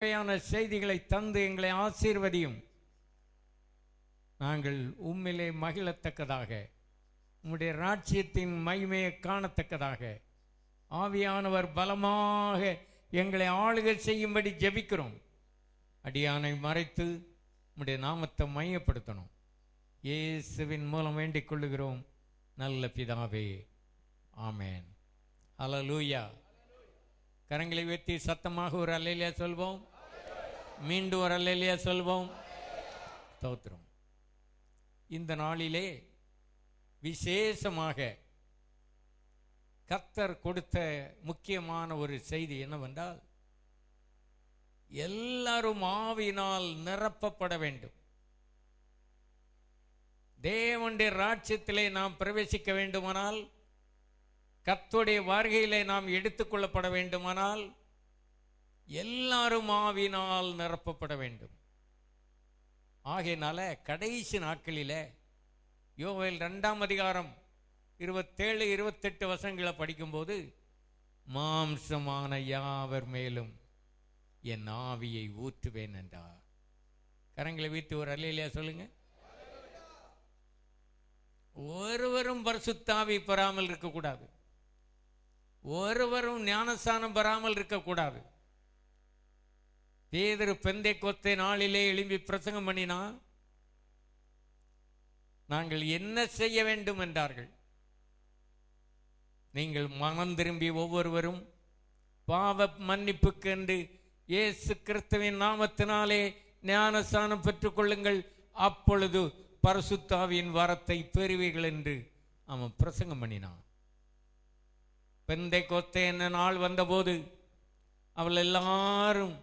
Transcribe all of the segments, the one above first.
தேவையான செய்திகளை தந்து எங்களை ஆசீர்வதியும். நாங்கள் உம்மிலே மகிழத்தக்கதாக, உம்முடைய ராஜ்யத்தின் மகிமையை காணத்தக்கதாக ஆவியானவர் பலமாக எங்களை ஆளுகை செய்யும்படி ஜெபிக்கிறோம். அடியானை மறைத்து உம்முடைய நாமத்தை மையப்படுத்தணும். இயேசுவின் மூலம் வேண்டிக் கொள்ளுகிறோம் நல்ல பிதாவே, ஆமேன். ஹல்லேலூயா. கரங்களை உயர்த்தி சத்தமாக ஒரு அல்லேலூயா சொல்வோம். மீண்டும் ஒரு அல்லேலூயா சொல்வோம். ஸ்தோத்திரம். இந்த நாளிலே விசேஷமாக கர்த்தர் கொடுத்த முக்கியமான ஒரு செய்தி என்னவென்றால், எல்லாரும் ஆவியினால் நிரப்பப்பட வேண்டும். தேவனுடைய ராஜ்யத்திலே நாம் பிரவேசிக்க வேண்டுமானால், கர்த்தருடைய வருகையிலே நாம் எடுத்துக்கொள்ளப்பட வேண்டுமானால், எல்லாரும் ஆவியினால் நிரப்பப்பட வேண்டும். ஆகையினால கடைசி நாட்களிலே யோவேல் 2ஆம் அதிகாரம் 27-28 வசனங்களை படிக்கும்போது, மாம்சமான யாவர் மேலும் என் ஆவியை ஊற்றுவேன் என்றார். கரங்களை வீட்டு ஒரு அல்லேலூயா சொல்லுங்க. ஒருவரும் பரிசுத்தாவி பெறாமல் இருக்கக்கூடாது. ஒருவரும் ஞானஸ்நானம் பெறாமல் இருக்கக்கூடாது. பேதுரு பெந்தேக்கோஸ்தே நாளிலே எழும்பி பிரசங்கம் பண்ணினா, நாங்கள் என்ன செய்ய வேண்டும் என்றார்கள். நீங்கள் மனம் திரும்பி ஒவ்வொருவரும் பாவ மன்னிப்புக்கு என்று இயேசு கிறிஸ்துவின் நாமத்தினாலே ஞானஸ்நானம் பெற்றுக் கொள்ளுங்கள், அப்பொழுது பரிசுத்தாவியின் வரத்தை பெறுவீர்கள் என்று அவன் பிரசங்கம் பண்ணினான். பெந்தேக்கோஸ்தே என்ன நாள் வந்தபோது அவள் எல்லாரும்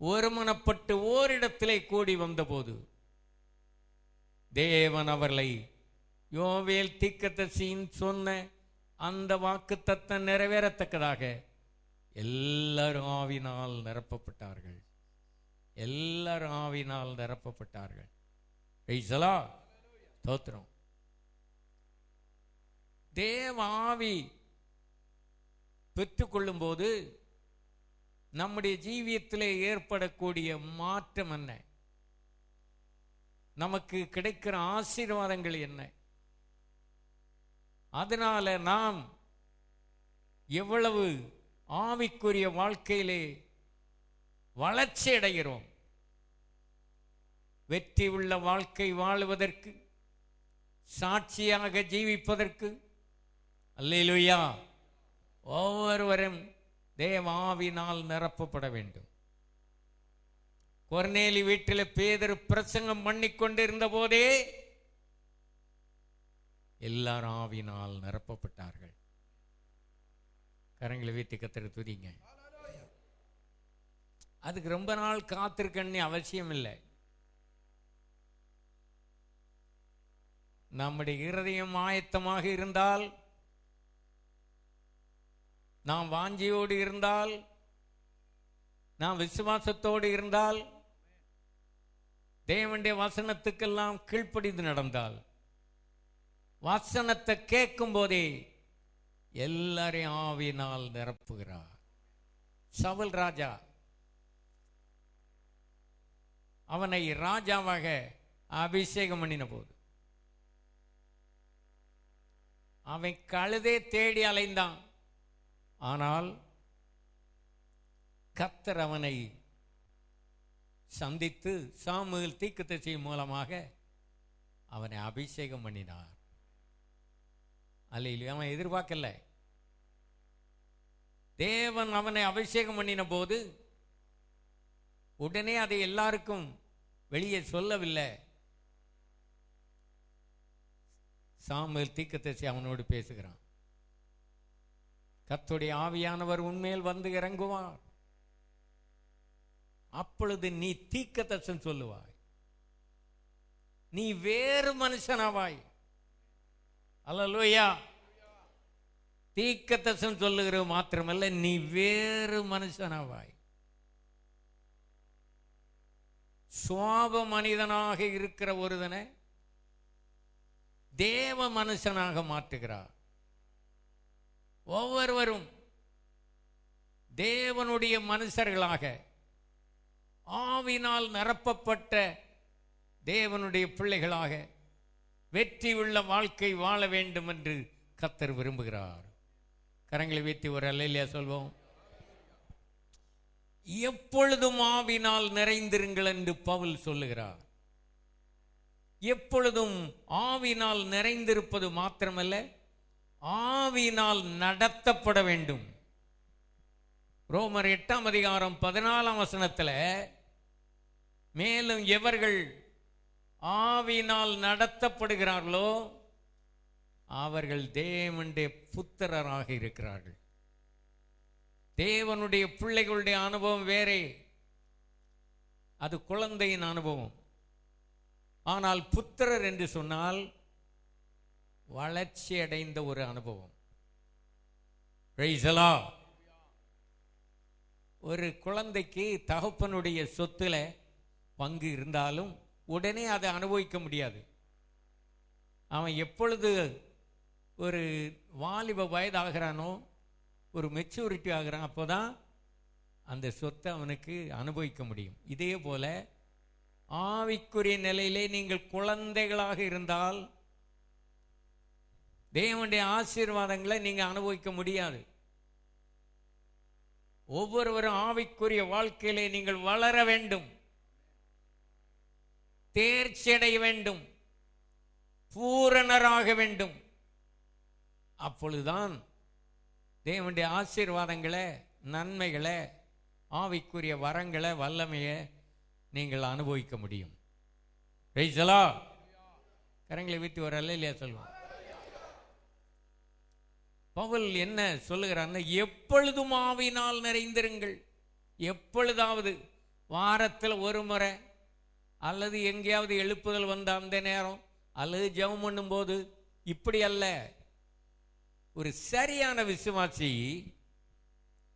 ஒருமனப்பட்டு ஓரிடத்திலே கூடி வந்தபோது, தேவன் அவர்களை யோவேல் தீர்க்கதரிசியின் சொன்ன அந்த வாக்குத்தத்தம் நிறைவேறத்தக்கதாக எல்லாரும் ஆவினால் நிரப்பப்பட்டார்கள். எல்லாரும் ஆவினால் நிரப்பப்பட்டார்கள். ஸ்தோத்திரம். தேவ ஆவி பெற்றுக்கொள்ளும் போது நம்முடைய ஜீவியத்திலே ஏற்படக்கூடிய மாற்றம் என்ன? நமக்கு கிடைக்கிற ஆசீர்வாதங்கள் என்ன? அதனால நாம் எவ்வளவு ஆவிக்குரிய வாழ்க்கையிலே வளர்ச்சி அடைகிறோம். வெற்றி உள்ள வாழ்க்கை வாழுவதற்கு, சாட்சியாக ஜீவிப்பதற்கு, அல்லேலூயா, ஒவ்வொருவரும் தேவ ஆவியினால் நிரப்பப்பட வேண்டும். கொர்நேலி வீட்டில் பேதுரு பிரசங்கம் பண்ணிக்கொண்டிருந்த போதே எல்லாரும் ஆவியினால் நிரப்பப்பட்டார்கள். கரங்களை வீட்டு கர்த்தரை துதிங்க. அதுக்கு ரொம்ப நாள் காத்திருக்கன்னு அவசியம் இல்லை. நம்முடைய இருதயம் ஆயத்தமாக இருந்தால், நாம் வாஞ்சியோடு இருந்தால், நாம் விசுவாசத்தோடு இருந்தால், தேவனுடைய வசனத்துக்கெல்லாம் கீழ்ப்படிந்து நடந்தால், வசனத்தை கேட்கும் போதே எல்லாரையும் ஆவியினால் நிரப்புகிறார். சவுல் ராஜா அவனை ராஜாவாக அபிஷேகம் பண்ணின போது அவன் கழுதை தேடி அலைந்தான். ஆனால் கர்த்தர் அவனை சந்தித்து சாமுவேல் தீர்க்கதரிசி மூலமாக அவனை அபிஷேகம் பண்ணினார். அல்லேலூயா. அவன் எதிர்பார்க்கல. தேவன் அவனை அபிஷேகம் பண்ணின போது உடனே அதை எல்லாருக்கும் வெளியே சொல்லவில்லை. சாமுவேல் தீர்க்கதரிசி அவனோடு பேசுகிறான். கர்த்தருடைய ஆவியானவர் உன்மேல் வந்து இறங்குவார். அப்பொழுது நீ தீர்க்கதரிசனம் சொல்லுவாய். நீ வேறு மனுஷனாவாய். அல்லேலூயா. தீர்க்கதரிசனம் சொல்லுகிற மாத்திரமல்ல, நீ வேறு மனுஷனாவாய். சுவாப மனிதனாக இருக்கிற ஒருவனை தேவ மனுஷனாக மாற்றுகிறார். ஒவ்வொருவரும் தேவனுடைய மனுஷர்களாக ஆவினால் நிரப்பப்பட்ட தேவனுடைய பிள்ளைகளாக வெற்றி உள்ள வாழ்க்கை வாழ வேண்டும் என்று கர்த்தர் விரும்புகிறார். கரங்களை வைத்து ஒரு அல்லேலூயா சொல்வோம். எப்பொழுதும் ஆவினால் நிறைந்திருங்கள் என்று பவுல் சொல்லுகிறார். எப்பொழுதும் ஆவினால் நிறைந்திருப்பது மாத்திரமல்ல, ஆவினால் நடத்தப்பட வேண்டும். ரோமர் 8:14 மேலும் எவர்கள் ஆவினால் நடத்தப்படுகிறார்களோ அவர்கள் தேவனுடைய புத்திரராக இருக்கிறார்கள். தேவனுடைய பிள்ளைகளுடைய அனுபவம் வேறே, அது குழந்தையின் அனுபவம். ஆனால் புத்திரர் என்று சொன்னால் வளர்ச்சி அடைந்த ஒரு அனுபவம். ஒரு குழந்தைக்கு தகப்பனுடைய சொத்துல பங்கு இருந்தாலும் உடனே அதை அனுபவிக்க முடியாது. அவன் எப்பொழுது ஒரு வாலிப வயதாகிறானோ, ஒரு மெச்சூரிட்டி ஆகிறான், அப்போதான் அந்த சொத்தை அவனுக்கு அனுபவிக்க முடியும். இதே போல ஆவிக்குரிய நிலையிலே நீங்கள் குழந்தைகளாக இருந்தால் தேவனுடைய ஆசீர்வாதங்களை நீங்க அனுபவிக்க முடியாது. ஒவ்வொருவரும் ஆவிக்குரிய வாழ்க்கையிலே நீங்கள் வளர வேண்டும், தேர்ச்சி அடைய வேண்டும், பூரணராக வேண்டும். அப்பொழுதுதான் தேவனுடைய ஆசீர்வாதங்களை, நன்மைகளை, ஆவிக்குரிய வரங்களை, வல்லமையை நீங்கள் அனுபவிக்க முடியும். கரங்களை விட்டு ஒரு அல்லேலூயா சொல்லுவோம். பவுல் என்ன சொல்லுகிறார்னா, எப்பொழுதும் ஆவியினால் நிறைந்திருங்கள். எப்பொழுதாவது, வாரத்தில் ஒரு முறை அல்லது எங்கேயாவது எழுப்புதல் வந்த அந்த நேரம் அல்லது ஜெபம் பண்ணும் போது, இப்படி அல்ல. ஒரு சரியான விசுவாசி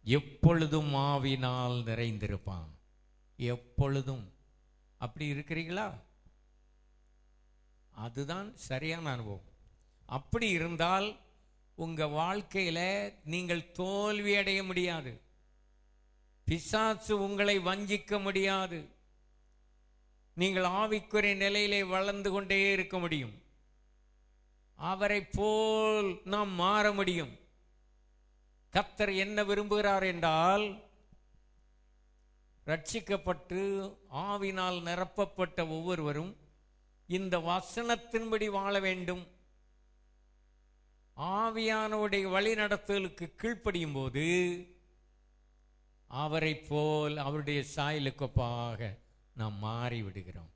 எப்பொழுதும் ஆவியினால் நிறைந்திருப்பான். எப்பொழுதும். அப்படி இருக்கிறீங்களா? அதுதான் சரியான அனுபவம். அப்படி இருந்தால் உங்க வாழ்க்கையில நீங்கள் தோல்வி அடைய முடியாது. பிசாசு உங்களை வஞ்சிக்க முடியாது. நீங்கள் ஆவிக்குரிய நிலையிலே வளர்ந்து கொண்டே இருக்க முடியும். அவரை போல் நாம் மாற முடியும். கர்த்தர் என்ன விரும்புகிறார் என்றால், ரட்சிக்கப்பட்டு ஆவினால் நிரப்பப்பட்ட ஒவ்வொருவரும் இந்த வசனத்தின்படி வாழ வேண்டும். ஆவியானவருடைய வழி நடத்தலுக்கு கீழ்ப்படியும் போது அவரை போல், அவருடைய சாயலுக்கொப்பாக நாம் மாறி விடுகிறோம்.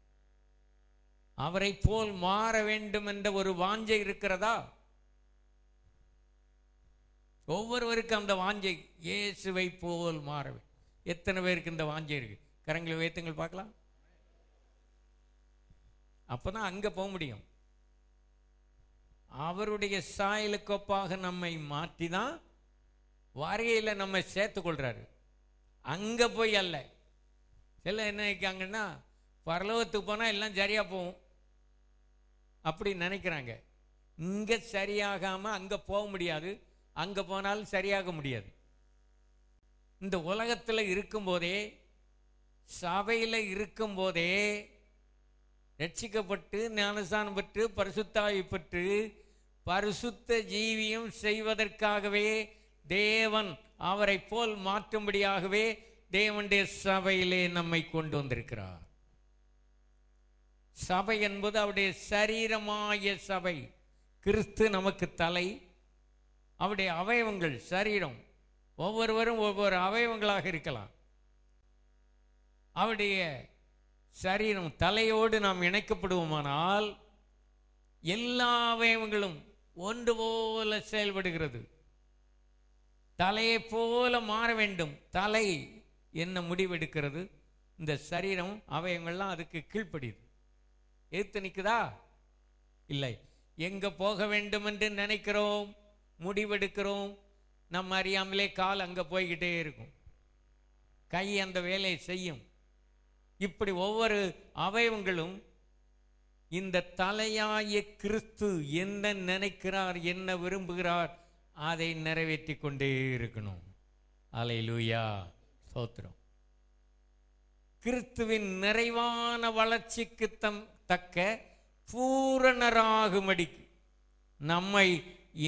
அவரை போல் மாற வேண்டும் என்ற ஒரு வாஞ்சை இருக்கிறதா? ஒவ்வொருவருக்கும் அந்த வாஞ்சை, இயேசுவை போல் மாற. எத்தனை பேருக்கு இந்த வாஞ்சை இருக்கு? கரங்களை வைத்துங்கள் பார்க்கலாம். அப்பதான் அங்க போக முடியும். அவருடைய சாயலுக்கொப்பாக நம்மை மாற்றி தான் வருகையில நம்ம சேர்த்து கொள்றாரு. அங்க போய் அல்ல. சில என்ன நினைக்காங்கன்னா, பரலோகத்துக்கு போனா எல்லாம் சரியா போகும் அப்படி நினைக்கிறாங்க. இங்க சரியாகாம அங்க போக முடியாது, அங்க போனாலும் சரியாக முடியாது. இந்த உலகத்தில் இருக்கும்போதே, சபையில் இருக்கும்போதே ரட்சிக்கப்பட்டு ஞானஸ்நானம் பெற்று பரிசுத்தாவி பெற்று பரிசுத்த ஜீவியம் செய்வதற்காகவே தேவன் அவரை போல் மாற்றும்படியாகவே தேவனுடைய சபையிலே நம்மை கொண்டு வந்திருக்கிறார். சபை என்பது அவருடைய சரீரமாகிய சபை. கிறிஸ்து நமக்கு தலை, அவருடைய அவயவங்கள் சரீரம். ஒவ்வொருவரும் ஒவ்வொரு அவயவங்களாக இருக்கலாம். அவருடைய சரீரம் தலையோடு நாம் இணைக்கப்படுவோமானால் எல்லா அவயவங்களும் ஒன்று போல செயல்படுகிறது. தலையை போல மாற வேண்டும். தலை என்ன முடிவெடுக்கிறது, இந்த சரீரம் அவயவங்கள்லாம் அதுக்கு கீழ்ப்படியுது. எதிர்த்து நிற்குதா? இல்லை. எங்க போக வேண்டும் என்று நினைக்கிறோம், முடிவெடுக்கிறோம், நம்ம அறியாமலே கால் அங்க போய்கிட்டே இருக்கும், கை அந்த வேலையை செய்யும். இப்படி ஒவ்வொரு அவயவங்களும் இந்த தலையாய கிறிஸ்து என்ன நினைக்கிறார், என்ன விரும்புகிறார், அதை நிறைவேற்றி கொண்டே இருக்கணும். அல்லேலூயா, ஸ்தோத்திரம். கிறிஸ்துவின் நிறைவான வளர்ச்சிக்கு தக்க பூரணராகும்படி நம்மை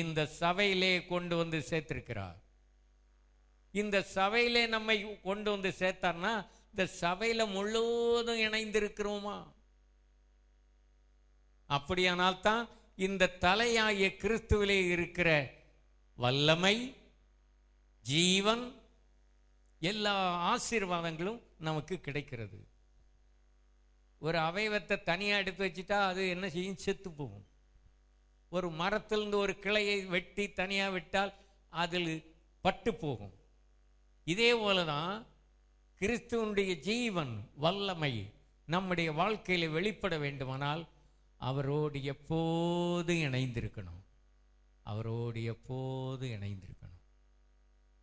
இந்த சபையிலே கொண்டு வந்து சேர்த்திருக்கிறார். இந்த சபையிலே நம்மை கொண்டு வந்து சேர்த்தார்னா இந்த சபையில முழுவதும் இணைந்திருக்கிறோமா? அப்படியானால் தான் இந்த தலையாகிய கிறிஸ்துவிலே இருக்கிற வல்லமை, ஜீவன், எல்லா ஆசீர்வாதங்களும் நமக்கு கிடைக்கிறது. ஒரு அவயவத்தை தனியாக எடுத்து வச்சுட்டா அது என்ன செய்யும்? செத்து போகும். ஒரு மரத்திலிருந்து ஒரு கிளையை வெட்டி தனியாக விட்டால் அதில் பட்டு போகும். இதே போலதான் கிறிஸ்துவனுடைய ஜீவன், வல்லமை நம்முடைய வாழ்க்கையில் வெளிப்பட வேண்டுமானால் அவரோடு எப்போது இணைந்திருக்கணும். அவரோடு எப்போது இணைந்திருக்கணும்.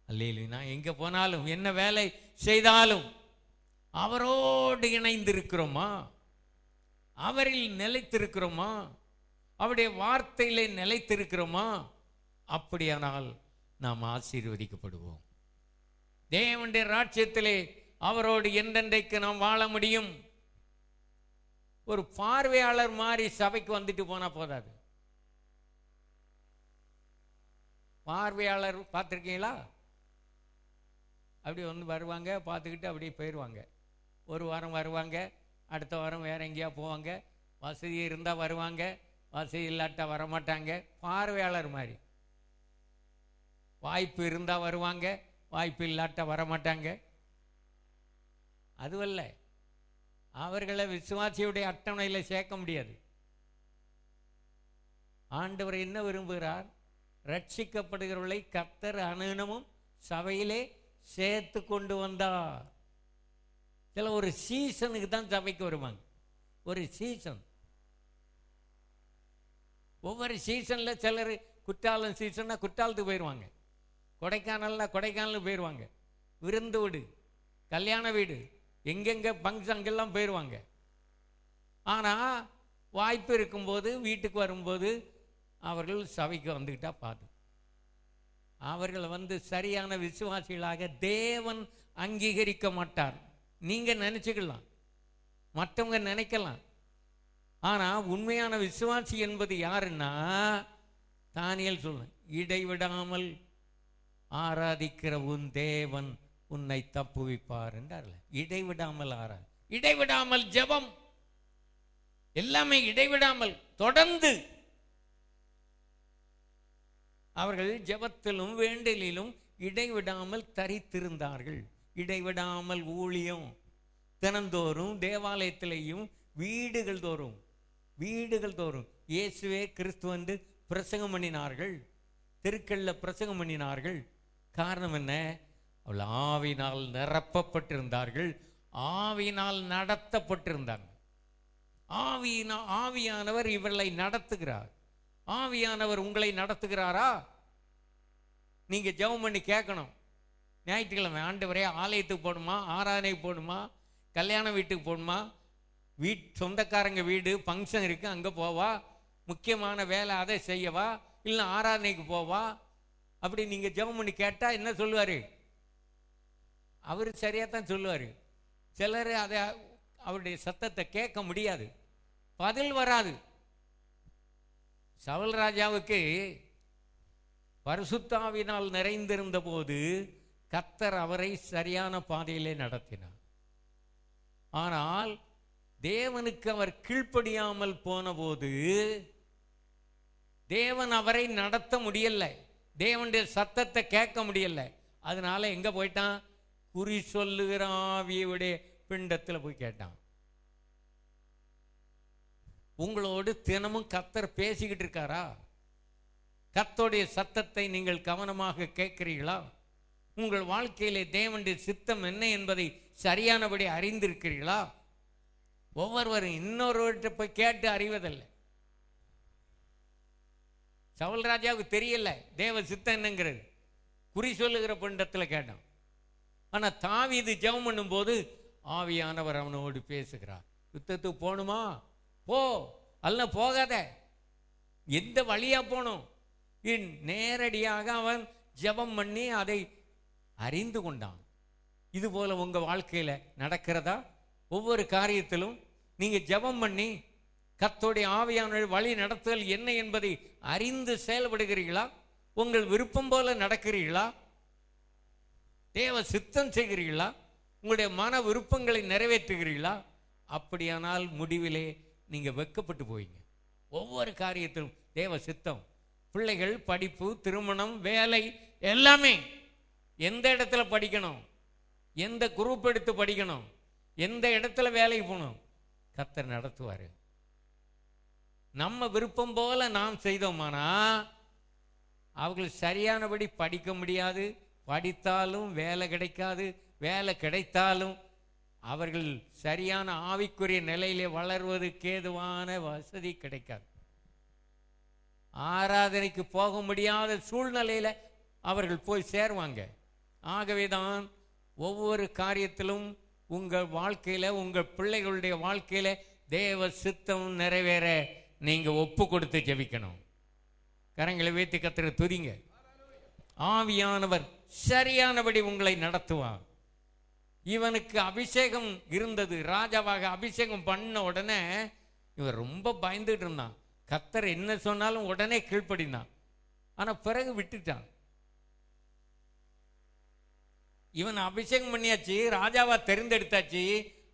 அல்லேலூயா. நான் எங்கே போனாலும் என்ன வேலை செய்தாலும் அவரோடு இணைந்திருக்கிறோமா? அவரில் நிலைத்திருக்கிறோமா? அவருடைய வார்த்தையிலே நிலைத்திருக்கிறோமா? அப்படியானால் நாம் ஆசீர்வதிக்கப்படுவோம். தேவனுடைய ராஜ்யத்திலே அவரோடு என்றென்றைக்கு நாம் வாழ முடியும். ஒரு பார்வையாளர் மாதிரி சபைக்கு வந்துட்டு போனா போதாது. பார்வையாளர் பார்த்துருக்கீங்களா? அப்படி வந்து வருவாங்க, பார்த்துக்கிட்டு அப்படியே போயிடுவாங்க. ஒரு வாரம் வருவாங்க, அடுத்த வாரம் வேற எங்கேயா போவாங்க. வசதி இருந்தால் வருவாங்க, வசதி இல்லாட்டா வரமாட்டாங்க. பார்வையாளர் மாதிரி. வாய்ப்பு இருந்தால் வருவாங்க, வாய்ப்பு இல்லாட்டா வரமாட்டாங்க. அதுவல்ல, அவர்களை விசுவாசியுடைய அட்டவணையில் சேர்க்க முடியாது. ஆண்டவர் என்ன விரும்புகிறார்? ரட்சிக்கப்படுகிறவர்களை கர்த்தர் அனுதினமும் சபையிலே சேர்த்து கொண்டு வந்தார். சில ஒரு சீசனுக்கு தான் சபைக்கு வருவாங்க. ஒரு சீசன். ஒவ்வொரு சீசனில் சிலர் குற்றாலம் சீசன்னா குற்றாலத்துக்கு போயிடுவாங்க, கொடைக்கானல்னா கொடைக்கானலுக்கு போயிடுவாங்க, விருந்து வீடு, கல்யாண வீடு, எங்கெங்கே ஃபங்க்ஷன் அங்கெல்லாம் போயிடுவாங்க. ஆனால் வாய்ப்பு இருக்கும்போது வீட்டுக்கு வரும்போது அவர்கள் சபைக்கு வந்துக்கிட்டா பார்த்து அவர்கள் வந்து சரியான விசுவாசிகளாக தேவன் அங்கீகரிக்க மாட்டார். நீங்கள் நினச்சிக்கலாம், மற்றவங்க நினைக்கலாம். ஆனால் உண்மையான விசுவாசி என்பது யாருன்னா, தானியேல் சொல்ல, இடைவிடாமல் ஆராதிக்கிற உன் தேவன் உன்னை தப்புவிப்பார் என்றார்ல. இடைவிடாமல் இடைவிடாமல் ஜெபம், எல்லாமே இடைவிடாமல் தொடர்ந்து அவர்கள் ஜெபத்திலும் வேண்டலிலும் இடைவிடாமல் தரித்திருந்தார்கள். இடைவிடாமல் ஊழியம், தினந்தோறும் தேவாலயத்திலேயும் வீடுகள் தோறும் இயேசுவே கிறிஸ்து வந்து பிரசங்கம் பண்ணினார்கள், தெருக்களில் பிரசங்கம் பண்ணினார்கள். காரணம் என்ன? அவள் ஆவியினால் நிரப்பப்பட்டிருந்தார்கள், ஆவியினால் நடத்தப்பட்டிருந்தாங்க. ஆவியானவர் இவர்களை நடத்துகிறார். ஆவியானவர் உங்களை நடத்துகிறாரா? நீங்க ஜெபம் பண்ணி கேட்கணும். ஞாயிற்றுக்கிழமை ஆண்டவரே ஆலயத்துக்கு போகணுமா, ஆராதனைக்கு போகணுமா, கல்யாண வீட்டுக்கு போகணுமா, சொந்தக்காரங்க வீடு ஃபங்க்ஷன் இருக்கு அங்கே போவா, முக்கியமான வேலை அதை செய்யவா, இல்லை ஆராதனைக்கு போவா, அப்படி நீங்க ஜெபம் பண்ணி கேட்டா என்ன சொல்லுவாரு? அவர் சரியா தான் சொல்லுவார். சிலர் அதை அவருடைய சத்தத்தை கேட்க முடியாது, பதில் வராது. சவுல் ராஜாவுக்கு பரிசுத்தாவினால் நிறைந்திருந்த போது கர்த்தர் அவரை சரியான பாதையிலே நடத்தினார். ஆனால் தேவனுக்கு அவர் கீழ்ப்படியாமல் போன போது தேவன் அவரை நடத்த முடியல, தேவனுடைய சத்தத்தை கேட்க முடியல. அதனால எங்க போயிட்டான்? குறி சொல்லுகிற ஆவியுடைய பிண்டத்தில் போய் கேட்டான். உங்களோடு தினமும் கர்த்தர் பேசிக்கிட்டு இருக்காரா? கர்த்தருடைய சத்தத்தை நீங்கள் கவனமாக கேட்கிறீர்களா? உங்கள் வாழ்க்கையிலே தேவனுடைய சித்தம் என்ன என்பதை சரியானபடி அறிந்திருக்கிறீர்களா? ஒவ்வொருவரும் இன்னொருவர்கிட்ட போய் கேட்டு அறிவதில்லை. சவுல் ராஜாவுக்கு தெரியல தேவ சித்தம் என்னங்கிறது, குறி சொல்லுகிற பிண்டத்தில் கேட்டான். ஆனால் தாவீது ஜெபம் பண்ணும்போது ஆவியானவர் அவனோடு பேசுகிறார். யுத்தத்துக்கு போகணுமா? போ, அல்ல போகாத, எந்த வழியா போகணும்? நேரடியாக அவன் ஜெபம் பண்ணி அதை அறிந்து கொண்டான். இது போல உங்க வாழ்க்கையில நடக்கிறதா? ஒவ்வொரு காரியத்திலும் நீங்க ஜெபம் பண்ணி கர்த்தருடைய ஆவியான வழி நடத்துதல் என்ன என்பதை அறிந்து செயல்படுகிறீர்களா? உங்கள் விருப்பம் போல நடக்கிறீர்களா? தேவ சித்தம் செய்கிறீர்களா? உங்களுடைய மன விருப்பங்களை நிறைவேற்றுகிறீர்களா? அப்படியானால் முடிவிலே நீங்க வெட்கப்பட்டு போவீங்க. ஒவ்வொரு காரியத்திலும் தேவ சித்தம், பிள்ளைகள், படிப்பு, திருமணம், வேலை, எல்லாமே எந்த இடத்துல படிக்கணும், எந்த குரூப் எடுத்து படிக்கணும், எந்த இடத்துல வேலைக்கு போகணும், கர்த்தர் நடத்துவார். நம்ம விருப்பம் போல நாம் செய்தோமானா அவர்கள் சரியானபடி படிக்க முடியாது, படித்தாலும் வேலை கிடைக்காது, வேலை கிடைத்தாலும் அவர்கள் சரியான ஆவிக்குரிய நிலையிலே வளர்வதற்கு ஏதுவான வசதி கிடைக்காது. ஆராதனைக்கு போக முடியாத சூழ்நிலையில் அவர்கள் போய் சேருவாங்க. ஆகவேதான் ஒவ்வொரு காரியத்திலும் உங்கள் வாழ்க்கையில், உங்கள் பிள்ளைகளுடைய வாழ்க்கையில் தேவ சித்தம் நிறைவேற நீங்கள் ஒப்பு கொடுத்து ஜெபிக்கணும். கரங்களை வைத்து கர்த்தரை துதிங்க. ஆவியானவர் சரியானபடி உங்களை நடத்துவார். இவனுக்கு அபிஷேகம் இருந்தது, ராஜாவாக அபிஷேகம் பண்ண உடனே இவன் ரொம்ப பயந்துட்டு இருந்தான். கர்த்தர் என்ன சொன்னாலும் உடனே கீழ்ப்படினான். ஆனால் பிறகு விட்டுட்டான். இவன் அபிஷேகம் பண்ணியாச்சு, ராஜாவா தெரிந்தெடுத்தாச்சு.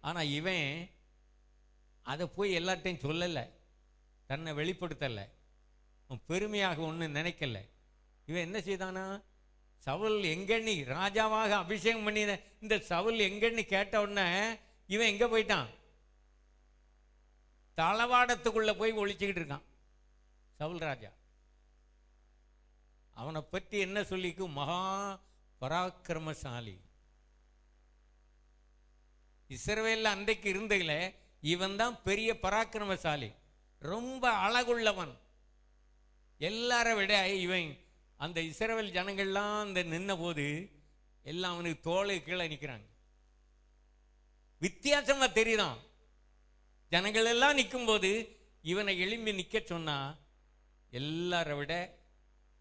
ஆனால் இவன் அதை போய் எல்லார்ட்டையும் சொல்லலை, தன்னை வெளிப்படுத்தலை, பெருமையாக ஒன்று நினைக்கல. இவன் என்ன செய்தானா, சவுல் எங்கண்ணி ராஜாவாக அபிஷேகம் பண்ணின இந்த சவுல் எங்கண்ணி கேட்ட உடனே இவன் எங்க போயிட்டான், தளவாடத்துக்குள்ள போய் ஒளிச்சுக்கிட்டு இருக்கான் சவுல் ராஜா. அவனை பற்றி என்ன சொல்லிக்கும், மகா பராக்கிரமசாலி. இஸ்ரவேல்ல அன்றைக்கு இருந்ததுல இவன் தான் பெரிய பராக்கிரமசாலி, ரொம்ப அழகுள்ளவன். எல்லாரை விட இவன் அந்த இஸ்ரவேல் ஜனங்கள்லாம் அந்த நின்ன போது எல்லாம் அவனுக்கு தோளு கீழே நிற்கிறாங்க. வித்தியாசமா தெரியுதான். ஜனங்கள் எல்லாம் நிற்கும் போது இவனை எழும்பி நிற்க சொன்னா எல்லாரை விட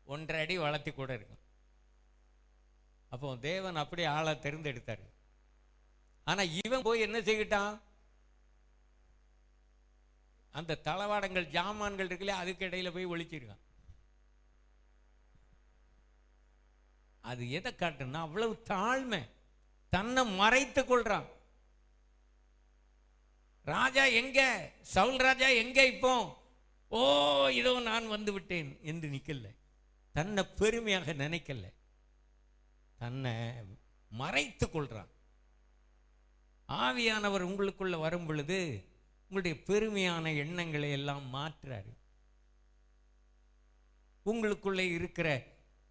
1.5 அடி வளர்த்தி கூட இருக்கும். அப்போ தேவன் அப்படியே ஆளை தெரிந்தெடுத்தாரு. ஆனா இவன் போய் என்ன செய்கிட்டான், அந்த தளவாடங்கள் ஜாமான்கள் இருக்குல்ல அதுக்கு இடையில போய் ஒளிச்சிருக்கான். அது எதை காட்டுன்னா அவ்வளவு தாழ்மை, தன்னை மறைத்து கொள்றான். ராஜா எங்க, சவுல் ராஜா எங்க, இப்போ ஓ இதோ நான் வந்து விட்டேன் என்று நிக்கல, தன்னை பெருமையாக நினைக்கல, தன்னை மறைத்து கொள்றான். ஆவியானவர் உங்களுக்குள்ள வரும் பொழுது உங்களுடைய பெருமையான எண்ணங்களை எல்லாம் மாற்றுறாரு. உங்களுக்குள்ளே இருக்கிற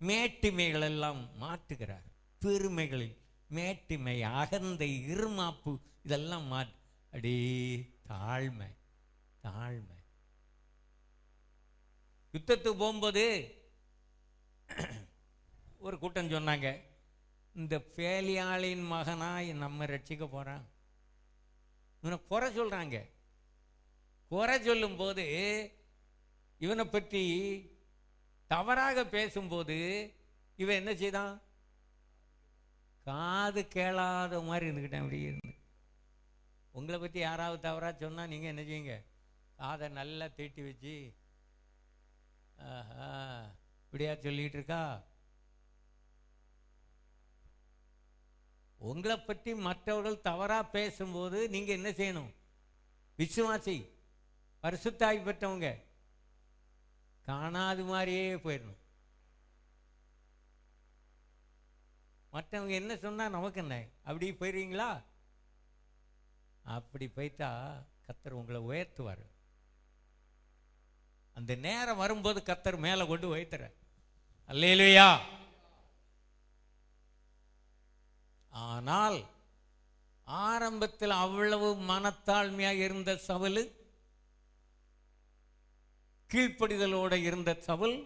மேட்டிமைகள் எல்லாம் மாற்றுகிறார். பெருமைகளில் மேட்டிமை, அகந்தை, இருமாப்பு இதெல்லாம் அடே தாழ்மை. தாழ்மை. யுத்தத்துக்கு போகும்போது ஒரு கூட்டம் சொன்னாங்க, இந்த பேலியாளின் மகனா நம்ம ரட்சிக்க போறான். இவனை குறை சொல்றாங்க. குறை சொல்லும் போது இவனை பற்றி தவறாக பேசும்போது இவன் என்ன செய்தான், காது கேளாத மாதிரி இருந்துக்கிட்டேன். அப்படி இருந்து உங்களை பற்றி யாராவது தவறா சொன்னா நீங்க என்ன செய்யுங்க, காதை நல்லா தீட்டி வச்சு ஆஹா இப்படியா சொல்லிட்டு இருக்கா. உங்களை பற்றி மற்றவர்கள் தவறா பேசும்போது நீங்க என்ன செய்யணும், விசுவாசி பரிசுத்தாய் பெற்றவங்க காணாது மாதிரியே போயிடணும். மற்றவங்க என்ன சொன்னா நமக்கு என்ன, அப்படி போயிருவீங்களா? அப்படி போயிட்டா கர்த்தர் உங்களை உயர்த்துவார். அந்த நேரம் வரும்போது கர்த்தர் மேல கொண்டு உயர்த்துற. அல்லேலூயா. ஆனால் ஆரம்பத்தில் அவ்வளவு மனத்தாழ்மையாக இருந்த சவுல், கீழ்ப்படிதலோடு இருந்த சவுல்,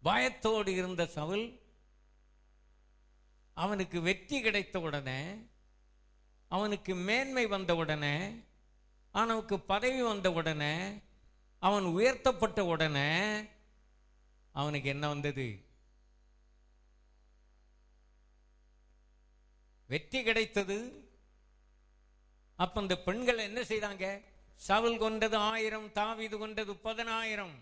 பயத்தோடு இருந்த சவுல், அவனுக்கு வெற்றி கிடைத்த உடனே, அவனுக்கு மேன்மை வந்த உடனே, அவனுக்கு பதவி வந்த உடனே, அவன் உயர்த்தப்பட்ட உடனே அவனுக்கு என்ன வந்தது, வெற்றி கிடைத்தது. அப்ப இந்த பெண்கள் என்ன செய்தாங்க? சவுல் கொண்டது 1000, தாவீது கொண்டது 10000.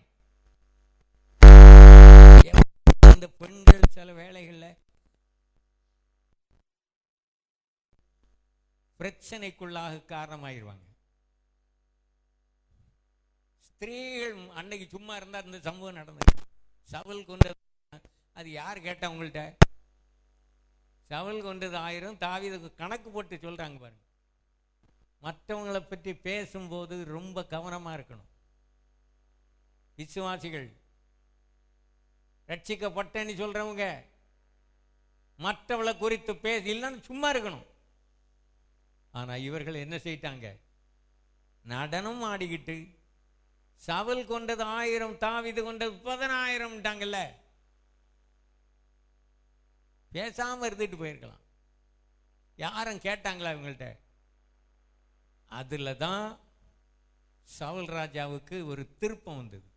இந்த பெண்கள் சில வேளைகள்ல பிரச்சனைக்குள்ளாக காரணமாயிருவாங்க. ஸ்திரீகள் அன்னைக்கு சும்மா இருந்தா இந்த சம்பவம் நடந்தது. சவுல் கொண்டது, அது யார் கேட்டா உங்கள்கிட்ட? சவுல் கொண்டது 1000, தாவீது கணக்கு போட்டு சொல்றாங்க பாருங்க. மற்றவங்களை பற்றி பேசும்போது ரொம்ப கவனமா இருக்கணும். விசுவாசிகள், ரட்சிக்கப்பட்டேன்னு சொல்றவங்க மற்றவளை குறித்து பேச இல்லைன்னு சும்மா இருக்கணும். ஆனா இவர்கள் என்ன செய்யிட்டாங்க? நடனம் ஆடிக்கிட்டு சவுல் கொண்டது 1000, தாவீது கொண்டது 10000ட்டாங்கல்ல. பேசாம இருந்துட்டு போயிருக்கலாம். யாரும் கேட்டாங்களா இவங்கள்ட்ட? அதுல தான் சவுல் ராஜாவுக்கு ஒரு திருப்பம் வந்தது,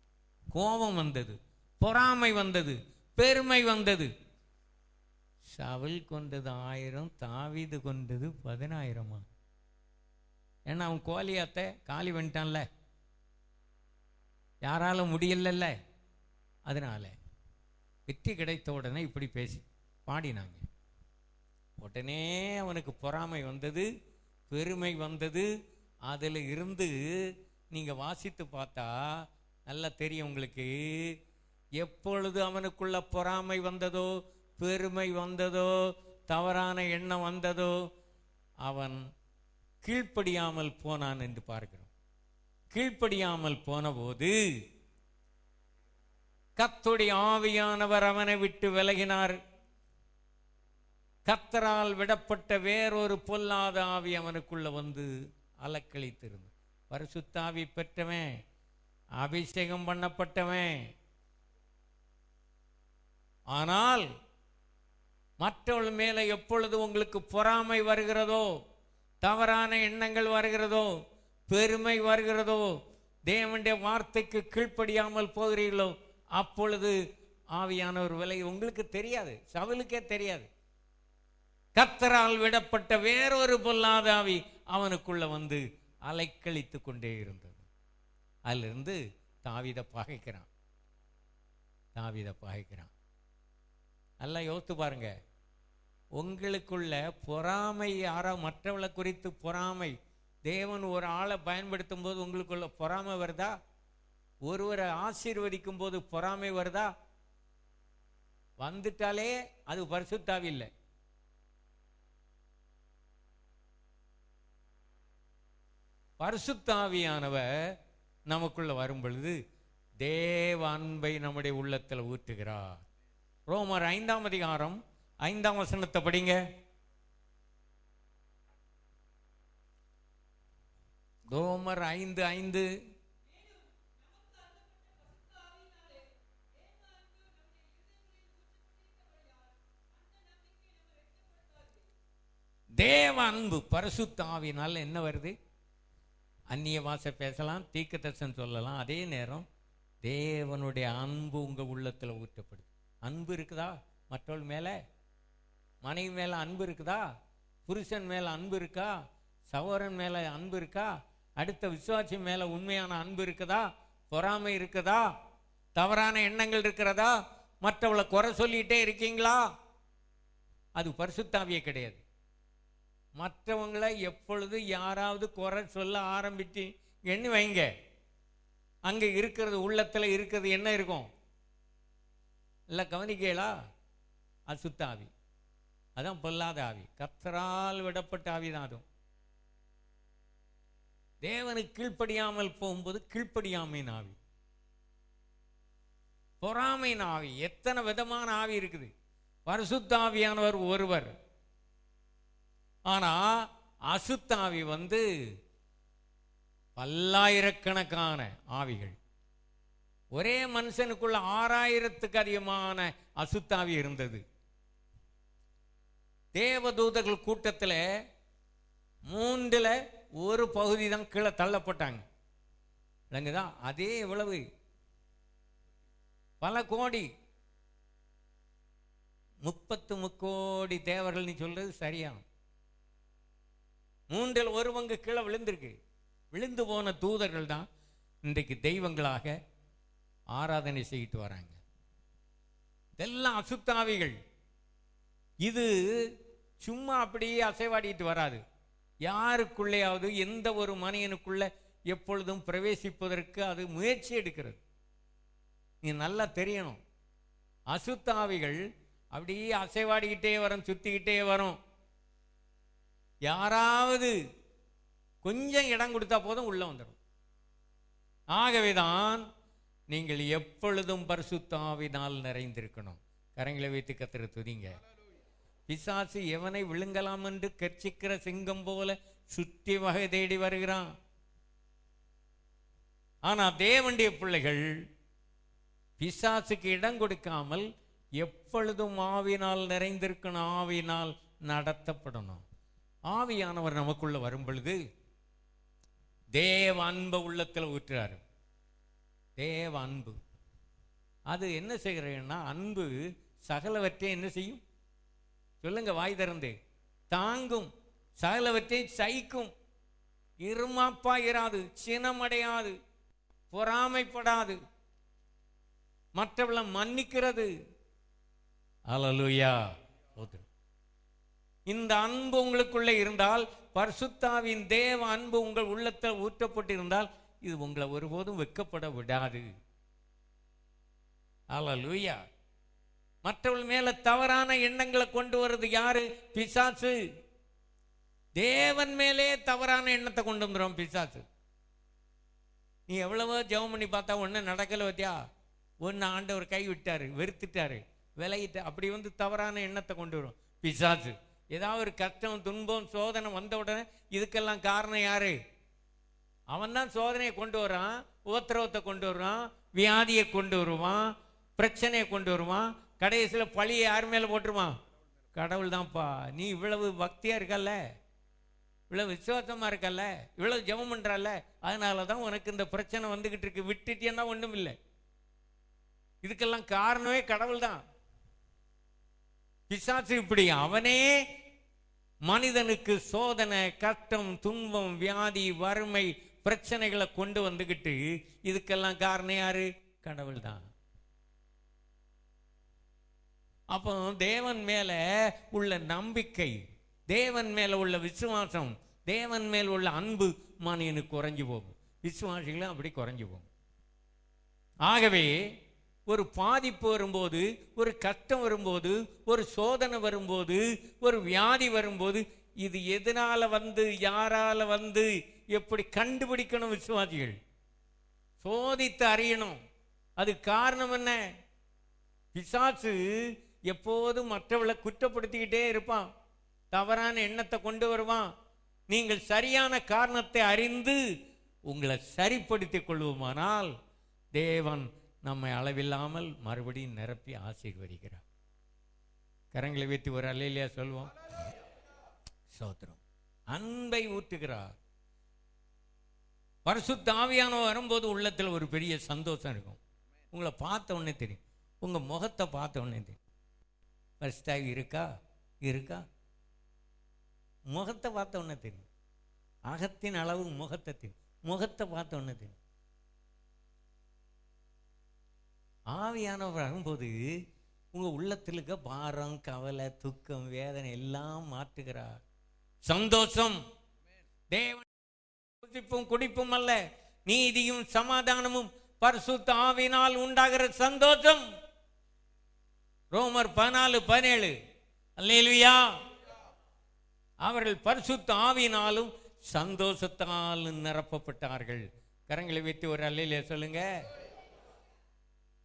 கோபம் வந்தது, பொறாமை வந்தது, பெருமை வந்தது. சவுல் கொண்டது 1000, தாவீது கொண்டது 10000. ஏன்னா அவன் கோலியாத்தை காலி பண்ணிட்டான்ல, யாராலும் முடியல. அதனால வெற்றி கிடைத்த உடனே இப்படி பேசி பாடினாங்க. உடனே அவனுக்கு பொறாமை வந்தது, பெருமை வந்தது. அதில் இருந்து நீங்க வாசித்து பார்த்தா நல்லா தெரியும் உங்களுக்கு. எப்பொழுது அவனுக்குள்ள பொறாமை வந்ததோ, பெருமை வந்ததோ, தவறான எண்ணம் வந்ததோ, அவன் கீழ்ப்படியாமல் போனான் என்று பார்க்கிறோம். கீழ்ப்படியாமல் போன போது கர்த்தருடைய ஆவியானவர் அவனை விட்டு விலகினார். கர்த்தரால் விடப்பட்ட வேறொரு பொல்லாத ஆவி அவனுக்குள்ள வந்து அலக்களித்திருந்தது. பரிசுத்த ஆவி பெற்றவன், அபிஷேகம் பண்ணப்பட்டவன். ஆனால் மற்றவர்கள் மேல எப்பொழுது உங்களுக்கு பொறாமை வருகிறதோ, தவறான எண்ணங்கள் வருகிறதோ, பெருமை வருகிறதோ, தேவனுடைய வார்த்தைக்கு கீழ்ப்படியாமல் போகிறீர்களோ, அப்பொழுது ஆவியானவர் விலை உங்களுக்கு தெரியாது, சவுலுக்கே தெரியாது. கர்த்தரால் விடப்பட்ட வேறொரு பொல்லாத ஆவி அவனுக்குள்ள வந்து அலைக்கழித்து கொண்டே இருந்தது. அதிலிருந்து தாவீதை பகைக்கிறான். நல்லா யோசித்து பாருங்க. உங்களுக்குள்ள பொறாமை, யாரோ மற்றவளை குறித்து பொறாமை, தேவன் ஒரு ஆளை பயன்படுத்தும் போது உங்களுக்குள்ள பொறாமை வருதா? ஒருவரை ஆசீர்வதிக்கும் போது பொறாமை வருதா? வந்துட்டாலே அது பரிசுத்த ஆவி இல்லை. பரிசுத்த ஆவியானவர் நமக்குள்ள வரும் பொழுது தேவ அன்பை நம்முடைய உள்ளத்தில் ஊற்றுகிறார். ரோமர் 5ஆம் அதிகாரம் 5ஆம் வசனத்தை படிங்க. ரோமர் 5:5. தேவ அன்பு பரிசுத்த ஆவியினால என்ன வருது? அந்நிய பாஷை பேசலாம், தீர்க்கதரிசனம் சொல்லலாம். அதே நேரம் தேவனுடைய அன்பு உங்க உள்ளத்துல ஊற்றப்படுது. அன்பு இருக்குதா? மற்றவர்கள் மேல, மனைவி மேல அன்பு இருக்குதா? புருஷன் மேல அன்பு இருக்கா? சகோதரன் மேல அன்பு இருக்கா? அடுத்த விசுவாசி மேல உண்மையான அன்பு இருக்குதா? பொறாமை இருக்குதா? தவறான எண்ணங்கள் இருக்கிறதா? மற்றவளை குறை சொல்லிட்டே இருக்கீங்களா? அது பரிசுத்த ஆவியே கிடையாது. மற்றவங்களை எப்பொழுது யாராவது குறை சொல்ல ஆரம்பிச்சு எண்ணி வைங்க, அங்க இருக்கிறது, உள்ளத்துல இருக்கிறது என்ன இருக்கும்? இல்ல கவனிக்கலா? அசுத்த ஆவி. அதான் பொல்லாத ஆவி. கர்த்தரால் விடப்பட்ட ஆவிதான். அதுவும் தேவனுக்கு கீழ்ப்படியாமல் போகும்போது கீழ்ப்படியாமையின் ஆவி, பொறாமையின் ஆவி. எத்தனை விதமான ஆவி இருக்குது. பரிசுத்த ஆவியானவர் ஒருவர். ஆனா அசுத்த ஆவி வந்து பல்லாயிரக்கணக்கான ஆவிகள். ஒரே மனுஷனுக்குள்ள 6000த்துக்கு அதிகமான அசுத்தாவி இருந்தது. தேவதூதர்கள் கூட்டத்தில் 1/3 பகுதி தான் கீழே தள்ளப்பட்டாங்க. இல்லைங்கதா? அதே எவ்வளவு? பல கோடி. 30 முக்கோடி தேவர்கள். நீ சொல்றது சரியா? மூன்றில் ஒரு பங்கு கீழே விழுந்திருக்கு. விழுந்து போன தூதர்கள் தான் இன்றைக்கு தெய்வங்களாக ஆராதனை செய்யிட்டு வராங்க. இதெல்லாம் அசுத்தாவிகள். இது சும்மா அப்படியே அசைவாடிட்டு வராது. யாருக்குள்ளேயாவது எந்த ஒரு மனிதனுக்குள்ள எப்பொழுதும் பிரவேசிப்பதற்கு அது முயற்சி எடுக்கிறது. நீ நல்லா தெரியணும். அசுத்தாவிகள் அப்படியே அசைவாடிக்கிட்டே வரும், சுத்திக்கிட்டே வரும். யாராவது கொஞ்சம் இடம் கொடுத்தா போதும் உள்ள வந்துடும். ஆகவேதான் நீங்கள் எப்பொழுதும் பரிசுத்த ஆவியினால் நிறைந்திருக்கணும். கரங்களை வைத்து கர்த்தரை துதிங்க. பிசாசு எவனை விழுங்கலாம் என்று கர்ச்சிக்கிற சிங்கம் போல சுற்றி வகை தேடி வருகிறான். ஆனா தேவனுடைய பிள்ளைகள் பிசாசுக்கு இடம் கொடுக்காமல் எப்பொழுதும் ஆவியினால் நிறைந்திருக்கணும். ஆவியினால் நடத்தப்படணும். ஆவியானவர் நமக்குள்ள வரும் பொழுது தேவ அன்பை உள்ளத்தில் ஊற்றுறாரு. தேவ அன்பு அது என்ன செய்கிறேன்னா, அன்பு சகலவற்றை என்ன செய்யும் சொல்லுங்க, வாய் திறந்து தாங்கும், சகலவற்றை சகிக்கும், இருமாப்பா இராது, சினமடையாது, பொறாமைப்படாது, மற்றவளை மன்னிக்கிறது. அல்லேலூயா. இந்த அன்பு உங்களுக்குள்ளே இருந்தால், பரிசுத்தாவின் தேவ அன்பு உங்கள் உள்ளத்தில் ஊற்றப்பட்டிருந்தால், இது உங்களை ஒருபோதும் வெட்கப்பட விடாது. அல்லேலூயா. மற்றவர்கள் மேல தவறான எண்ணங்களை கொண்டு வருது யாரு? பிசாசு. தேவன் மேலே தவறான எண்ணத்தை கொண்டு வந்துடும் பிசாசு. நீ எவ்வளவோ ஜெபம் பண்ணி பார்த்தா ஒண்ணு நடக்கல பத்தியா, ஒன்னு ஆண்டவர் கை விட்டாரு, வெறுத்துட்டாரு, விலகிட்டு, அப்படி வந்து தவறான எண்ணத்தை கொண்டு வரும் பிசாசு. ஏதாவது ஒரு கஷ்டம், துன்பம், சோதனை வந்த உடனே இதுக்கெல்லாம் காரணம் யாரு? அவன் தான் சோதனையை கொண்டு வரான், உபத்திரவத்தை கொண்டு வருவான், வியாதியை கொண்டு வருவான், பிரச்சனையை கொண்டு வருவான், கடைசியில் பழியை யார் மேலே போட்டுருவான்? கடவுள் தான்ப்பா. நீ இவ்வளவு பக்தியா இருக்கல்ல, இவ்வளவு விசுவாசமா இருக்கல்ல, இவ்வளவு ஜெபம் பண்றல்ல, அதனால தான் உனக்கு இந்த பிரச்சனை வந்துகிட்டு இருக்கு. விட்டுட்டேன்னா ஒண்ணும் இல்லை. இதுக்கெல்லாம் காரணமே கடவுள் தான். பிசாசு இப்படி அவனே மனிதனுக்கு சோதனை, கஷ்டம், துன்பம், வியாதி, வறுமை, பிரச்சனைகளை கொண்டு வந்துகிட்டு, இதுக்கெல்லாம் காரணம் யாரு? கடவுள் தான். அப்போ தேவன் மேல உள்ள நம்பிக்கை, தேவன் மேல உள்ள விசுவாசம், தேவன் மேல உள்ள அன்பு மனிதனுக்கு குறைஞ்சு போகும். விசுவாசிகளும் அப்படி குறைஞ்சு போகும். ஆகவே ஒரு பாதிப்பு வரும்போது, ஒரு கஷ்டம் வரும்போது, ஒரு சோதனை வரும்போது, ஒரு வியாதி வரும்போது, இது எதனால வந்து, யாரால வந்து, எப்படி கண்டுபிடிக்கணும்? விசுவாசிகள் சோதித்து அறியணும். அது காரணம் என்ன? பிசாசு எப்போதும் மற்றவளை குற்றப்படுத்திக்கிட்டே இருப்பான், தவறான எண்ணத்தை கொண்டு வருவான். நீங்கள் சரியான காரணத்தை அறிந்து உங்களை சரிப்படுத்திக் கொள்வோமானால் தேவன் நம்மை அளவில்லாமல் மறுபடியும் நிரப்பி ஆசீர்வதிக்கிறார். கரங்களை வைத்து ஒரு அல்லேலூயா சொல்வோம். ஸ்தோத்திரம். அன்பை ஊற்றுகிறார். பரிசுத்த ஆவியானவர் வரும்போது உள்ளத்தில் ஒரு பெரிய சந்தோஷம் இருக்கும். உங்களை பார்த்த உடனே தெரியும், உங்க முகத்தை பார்த்த உடனே தெரியும். ஃபர்ஸ்டாக இருக்கா இருக்கா முகத்தை பார்த்த உடனே தெரியும். அகத்தின் அளவு முகத்தை தெரியும். முகத்தை பார்த்த உடனே தெரியும். ஆவியானவர் வரும்போது உங்க உள்ளத்தில் இருக்க பாரம், கவலை, துக்கம், வேதனை எல்லாம் மாற்றுகிறார். சந்தோஷம். தேவன் புசிப்பும் குடிப்பும் அல்ல, நீதியும் சமாதானமும் பரிசுத்த ஆவியினால் உண்டாகிற சந்தோஷம். ரோமர் 14:17. அல்லேலூயா. அவர்கள் பரிசுத்த ஆவியினாலும் சந்தோஷத்தாலும் நிரப்பப்பட்டார்கள். கரங்களை வைத்து ஒரு அல்லேலூயா சொல்லுங்க.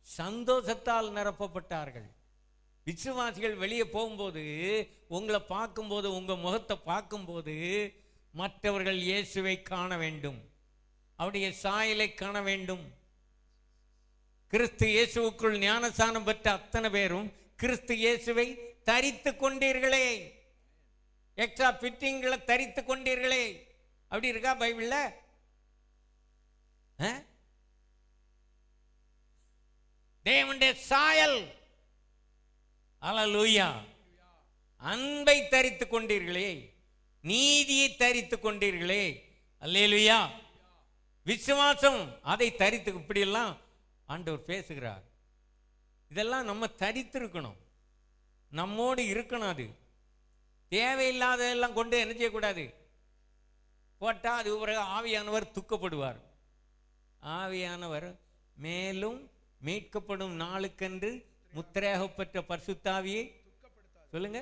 சந்தோஷத்தால் நிரப்பப்பட்டார்கள். விசுவாசிகள் வெளியே போகும்போது, உங்களை பார்க்கும்போது, உங்க முகத்தை பார்க்கும்போது, மற்றவர்கள் இயேசுவை காண வேண்டும், அவருடைய சாயலை காண வேண்டும். கிறிஸ்து இயேசுவுக்குள் ஞானஸ்நானம் பெற்ற அத்தனை பேரும் கிறிஸ்து இயேசுவை தரித்து கொண்டீர்களே, எக்ஸ்ட்ரா ஃபிட்டிங்களை தரித்து கொண்டீர்களே. அப்படி இருக்கா பைபிள்ல? தேவனுடைய சாயல். அல்லேலூயா. அன்பை தரித்து கொண்டீர்களே. நீதியை தரித்து கொண்டீர்களே. அல்லேலூயா. விசுவாசம் அதை தரித்து, இப்படியெல்லாம் ஆண்டவர் பேசுகிறார். இதெல்லாம் நம்ம தரித்திருக்கணும், நம்மோடு இருக்கணும். அது தேவையில்லாததெல்லாம் கொண்டு என்ன செய்யக்கூடாது, போட்டால் அது பிறகு ஆவியானவர் துக்கப்படுவார். ஆவியானவர் மேலும் மீட்கப்படும் நாளுக்கென்று முத்திரையாகப்பட்ட பரிசுத்தாவியை சொல்லுங்க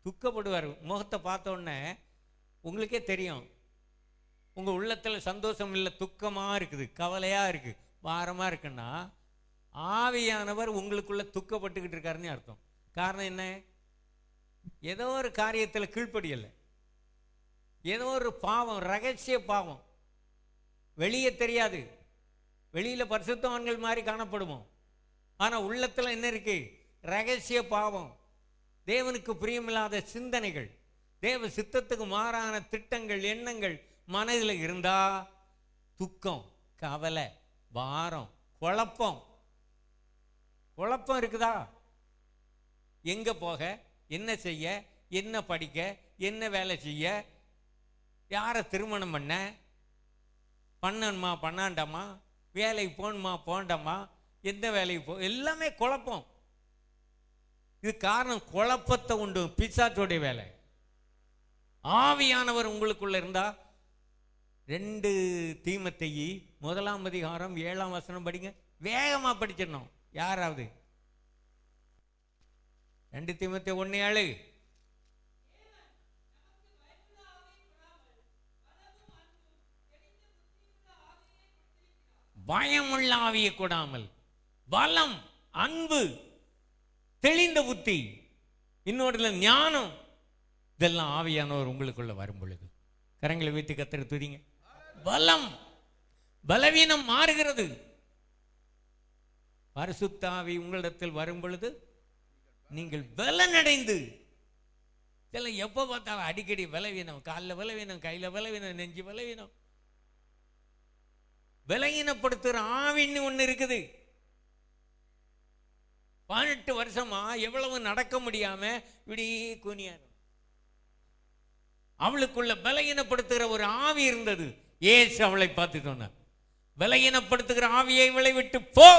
துக்கப்படுவார். முகத்தை பார்த்த உடனே உங்களுக்கே தெரியும், உங்கள் உள்ளத்தில் சந்தோஷம் இல்லை, துக்கமாக இருக்குது, கவலையாக இருக்குது, பாரமாக இருக்குன்னா ஆவியானவர் உங்களுக்குள்ள துக்கப்பட்டுக்கிட்டு இருக்காருன்னு அர்த்தம். காரணம் என்ன? ஏதோ ஒரு காரியத்தில் கீழ்ப்படியலை, ஏதோ ஒரு பாவம், ரகசிய பாவம், வெளியே தெரியாது, வெளியில் பரிசுத்தவான்கள் மாதிரி காணப்படுவோம், ஆனால் உள்ளத்தில் என்ன இருக்கு? ரகசிய பாவம், தேவனுக்கு பிரியமில்லாத சிந்தனைகள், தேவ சித்தத்துக்கு மாறான திட்டங்கள், எண்ணங்கள் மனதில் இருந்தா துக்கம், கவலை, பாரம், குழப்பம் இருக்குதா? எங்க போக, என்ன செய்ய, என்ன படிக்க, என்ன வேலை செய்ய, யாரை திருமணம் பண்ணணுமா பண்ணாண்டாமா, வேலைக்கு போகணுமா போண்டாமா, எந்த வேலைக்கு போ, எல்லாமே குழப்பம். இது காரணம் குழப்பத்தை உண்டு, பிசாசோடைய வேலை. ஆவியானவர் உங்களுக்குள்ள இருந்தா 2 தீமோத்தேயு 1 அதிகாரம் 7 வசனம் படிங்க, வேகமா படிச்சிடணும் யாராவது. 2 தீமோத்தேயு 1:7. பயமுள்ள ஆவியை கொடாமல் பலம், அன்பு, தெளிந்த புத்தி, இன்னொருல ஞானம், இதெல்லாம் ஆவியானவர் உங்களுக்குள்ள வரும் பொழுது கரங்களை வைத்து கர்த்தரை துதிங்க. பலம், பலவீனம் மாறுகிறது. பரிசுத்த ஆவி உங்களிடத்தில் வரும் பொழுது நீங்கள் பலனடைந்து, இதெல்லாம் எப்போ பார்த்தாலும் அடிக்கடி பலவீனம், காலில் பலவீனம், கையில் பலவீனம், நெஞ்சு பலவீனம், பலவீனப்படுத்துகிற ஆவின்னு ஒன்று இருக்குது. 18 வருஷமா எவ்வளவு நடக்க முடியாம இப்படி குனியாரு, அவளுக்குள்ள பலகீனப்படுத்துகிற ஒரு ஆவி இருந்தது. ஏசு அவளை பார்த்து சொன்னார், பலகீனப்படுத்துகிற ஆவியை இவளை விட்டு போ.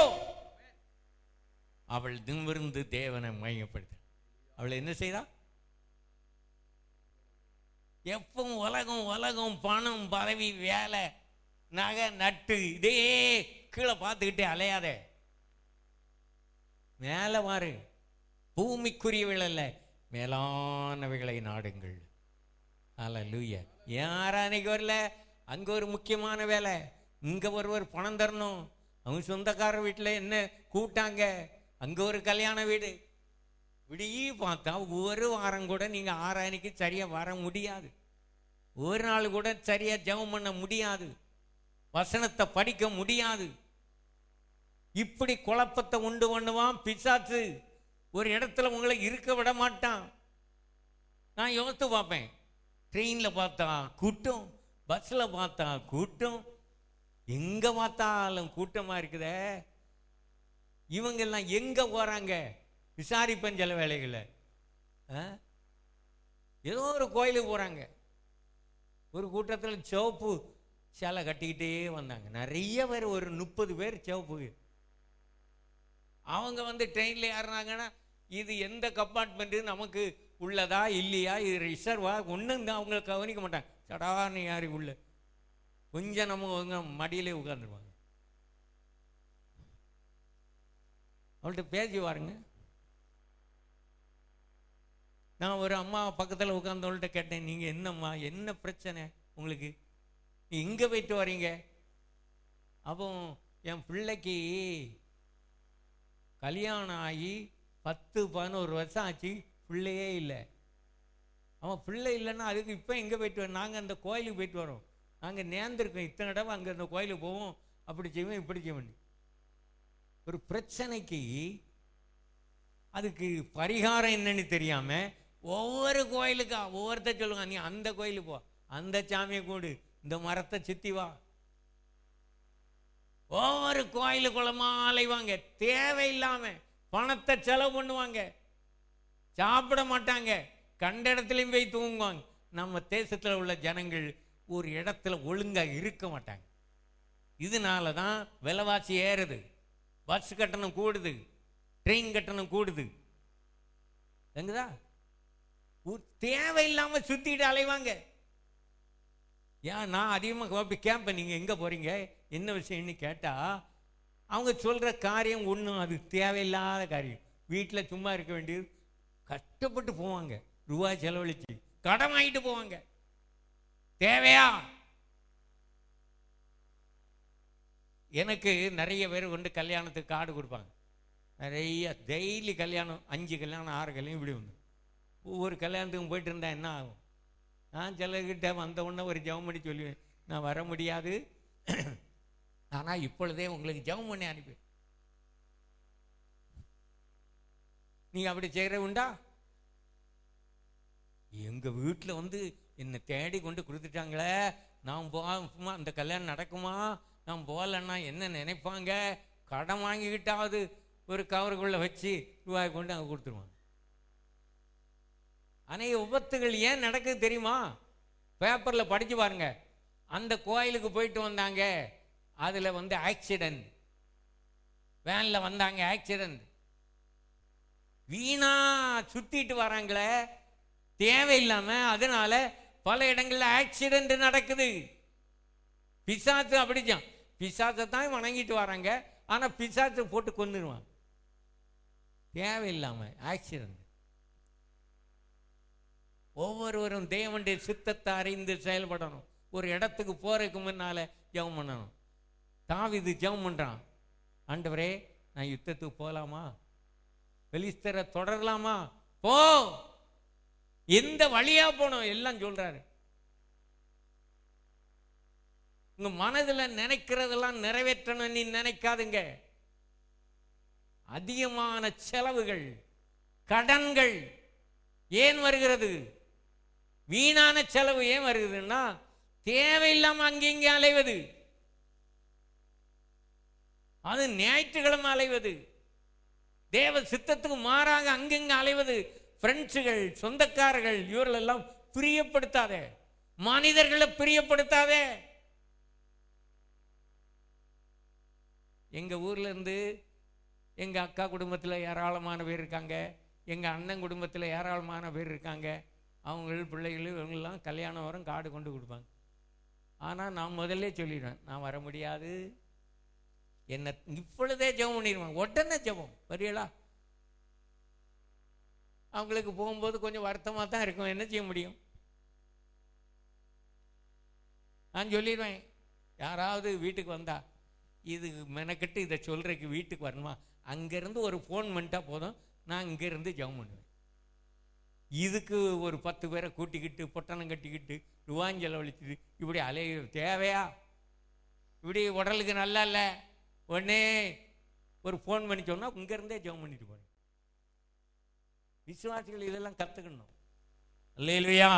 அவள் நிமிர்ந்து தேவனை மையப்படுத்த, அவளை என்ன செய்தா? எப்பவும் உலகம் பணம் பதவி வேலை நகை நட்டு இதே கீழே பார்த்துக்கிட்டே அலையாத, மேல வாரு. பூமிக்குரியவைகள் அல்ல, மேலானவைகளை நாடுங்கள். அல்லேலூயா. யாரா அன்னைக்கு வரல, அங்க ஒரு முக்கியமான வேலை, இங்க ஒருவர் பணம் தரணும், அவங்க சொந்தக்காரர் வீட்டில் என்ன கூட்டாங்க, அங்க ஒரு கல்யாண வீடு, இப்படி பார்த்தா ஒரு வாரம் கூட நீங்க ஆராதனைக்கு சரியா வர முடியாது, ஒரு நாள் கூட சரியா ஜெபம் பண்ண முடியாது, வசனத்தை படிக்க முடியாது. இப்படி குழப்பத்தை உண்டு பண்ணுவான் பிசாசு. ஒரு இடத்துல உங்களை இருக்க விட மாட்டான். நான் யோசித்து பார்ப்பேன், ட்ரெயினில் பார்த்தா கூட்டம், பஸ்ஸில் பார்த்தா கூட்டம், எங்கே பார்த்தாலும் கூட்டமாக இருக்குதே. இவங்கெல்லாம் எங்கே போகிறாங்க? விசாரிப்பேன் சில வேலைகளை. ஏதோ ஒரு கோயிலுக்கு போகிறாங்க. ஒரு கூட்டத்தில் சிவப்பு சேலை கட்டிக்கிட்டே வந்தாங்க, நிறைய பேர், ஒரு 30 பேர் சிவப்பு. அவங்க வந்து ட்ரெயினில் ஏறினாங்கன்னா இது எந்த கம்பார்ட்மெண்ட்டு நமக்கு உள்ளதா இல்லையா, இது ரிசர்வா, ஒன்றும் தான் அவங்களை கவனிக்க மாட்டாங்க. சடான்னு யாரு உள்ள கொஞ்சம் நம்ம மடியிலே உட்காந்துருவாங்க. அவள்கிட்ட பேசி பாருங்க. நான் ஒரு அம்மா பக்கத்தில் உட்கார்ந்தவள்கிட்ட கேட்டேன், நீங்கள் என்னம்மா, என்ன பிரச்சனை உங்களுக்கு, நீ எங்கே போயிட்டு வரீங்க? அப்போ என் பிள்ளைக்கு கல்யாணம் ஆகி 10-11 வருஷம் ஆச்சு, பிள்ளையே இல்லை. அவன் பிள்ளை இல்லைன்னா அதுக்கு இப்போ எங்கே போயிட்டு வரோம்? நாங்கள் அந்த கோயிலுக்கு போயிட்டு வரோம், நாங்கள் நேர்ந்திருக்கோம், இத்தனை தடவை அங்கே அந்த கோயிலுக்கு போவோம், அப்படி செய்வோம் இப்படி செய்வோம். ஒரு பிரச்சனைக்கு அதுக்கு பரிகாரம் என்னன்னு தெரியாம ஒவ்வொரு கோயிலுக்கா ஒவ்வொருத்தர் சொல்லுவாங்க, நீ அந்த கோயிலுக்கு போ, அந்த சாமியை கூடு, இந்த மரத்தை சுத்தி வா. ஒவ்வொரு கோயிலுக்குள்ளமா அலைவாங்க, தேவையில்லாம பணத்தை செலவு பண்ணுவாங்க, சாப்பிட மாட்டாங்க, கண்ட இடத்துலையும் போய் தூங்குவாங்க. நம்ம தேசத்தில் உள்ள ஜனங்கள் ஒரு இடத்துல ஒழுங்காக இருக்க மாட்டாங்க. இதனால தான் விலைவாசி ஏறுது, பஸ் கட்டணம் கூடுது, ட்ரெயின் கட்டணம் கூடுது. எங்குதா தேவையில்லாமல் சுற்றிட்டு அலைவாங்க. ஏன் நான் அதிகமாக கேட்பேன், நீங்கள் எங்கே போகிறீங்க என்ன விஷயம்னு கேட்டால் அவங்க சொல்கிற காரியம் ஒன்றும் அது தேவையில்லாத காரியம். வீட்டில் சும்மா இருக்க வேண்டியது, கஷ்டப்பட்டு போவாங்க, ரூபாய் செலவழிச்சு கடன் வாங்கிட்டு போவாங்க. தேவையா? எனக்கு நிறைய பேர் கொண்டு கல்யாணத்துக்கு கார்டு கொடுப்பாங்க. நிறைய டெய்லி கல்யாணம், 5 கல்யாணம் 6 கல்யாணம் இப்படி ஒன்று. ஒவ்வொரு கல்யாணத்துக்கும் போயிட்டு இருந்தால் என்ன ஆகும்? நான் சிலர்கிட்ட வந்த உடனே ஒரு ஜெபம் பண்ணி சொல்லுவேன், நான் வர முடியாது, ஆனால் இப்பொழுதே உங்களுக்கு ஜெபம் பண்ணி அனுப்பி. நீ அப்படி செய்கிற உண்டா? எங்கள் வீட்டில் வந்து என்னை தேடி கொண்டு கொடுத்துட்டாங்களே, நான் போகுமா அந்த கல்யாணம் நடக்குமா, நான் போகலன்னா என்ன நினைப்பாங்க, கடன் வாங்கிக்கிட்டாவது ஒரு கவருக்குள்ளே வச்சு ரூபாய் கொண்டு அங்கே கொடுத்துருவாங்க. அநேக விபத்துகள் ஏன் நடக்குது தெரியுமா? பேப்பரில் படித்து பாருங்க. அந்த கோயிலுக்கு போயிட்டு வந்தாங்க, அதில் வந்து ஆக்சிடென்ட், வேனில் வந்தாங்க ஆக்சிடென்ட். வீணா சுத்திட்டு வராங்களே தேவையில்லாமல், அதனால பல இடங்களில் ஆக்சிடென்ட் நடக்குது. பிசாசு அப்படிச்சான், பிசாசை தான் வணங்கிட்டு வராங்க, ஆனால் பிசாசை போட்டு கொன்னுருவாங்க தேவையில்லாமல் ஆக்சிடென்ட். ஒவ்வொருவரும் தேவனுடைய சித்தத்தை அறிந்து செயல்படணும். ஒரு இடத்துக்கு போறதுக்கு முன்னால ஜெபம் பண்ணணும். தாவீது ஜெபம் பண்றான், ஆண்டவரே நான் யுத்தத்துக்கு போகலாமா, பெலிஸ்தரை தொடரலாமா, போ, எந்த வழியா போனோம் எல்லாம் சொல்றாரு. உங்க மனதில் நினைக்கிறதெல்லாம் நிறைவேற்றணும் நீ நினைக்காதுங்க. அதிகமான செலவுகள், கடன்கள் ஏன் வருகிறது? வீணான செலவு ஏன் வருகிறதுன்னா தேவையில்லாம அங்கெங்கே அலைவது, அது ஞாயிற்றுக்கிழமை அலைவது, தேவ சித்தத்துக்கு மாறாக அங்கெங்க அலைவது, ஃப்ரெண்ட்ஸுகள், சொந்தக்காரர்கள், இவர்கள் எல்லாம் பிரியப்படுத்தாதே, மனிதர்களை பிரியப்படுத்தாதே. எங்க ஊர்ல இருந்து எங்க அக்கா குடும்பத்தில் ஏராளமான பேர் இருக்காங்க, எங்க அண்ணன் குடும்பத்தில் ஏராளமான பேர் இருக்காங்க. அவங்க பிள்ளைகள் இவங்கெல்லாம் கல்யாணம் வரும் கார்டு கொண்டு கொடுப்பாங்க. ஆனால் நான் முதல்ல சொல்லிடுவேன், நான் வர முடியாது, என்ன இப்பொழுதே ஜெபம் பண்ணிடுவேன். உடனே ஜெபம் வரீங்களா? அவங்களுக்கு போகும்போது கொஞ்சம் வருத்தமாக தான் இருக்கும், என்ன செய்ய முடியும்? நான் சொல்லிடுவேன், யாராவது வீட்டுக்கு வந்தா இது மெனக்கிட்டு இதை சொல்றதுக்கு வீட்டுக்கு வரணுமா, அங்கேருந்து ஒரு ஃபோன் பண்ணிட்டா போதும், நான் இங்கேருந்து ஜெபம் பண்ணுவேன். இதுக்கு ஒரு 10 பேரை கூட்டிக்கிட்டு பொட்டணம் கட்டிக்கிட்டு ரூபாஞ்சல் ஒழிச்சிட்டு இப்படி அலைய தேவையா? இப்படி உடலுக்கு நல்லா இல்லை. உடனே ஒரு ஃபோன் பண்ணி சொன்னால் இங்கேருந்தே ஜெபம் பண்ணிட்டு போறேன். விசுவாசிகள் இதெல்லாம் கற்றுக்கணும். இல்லையா?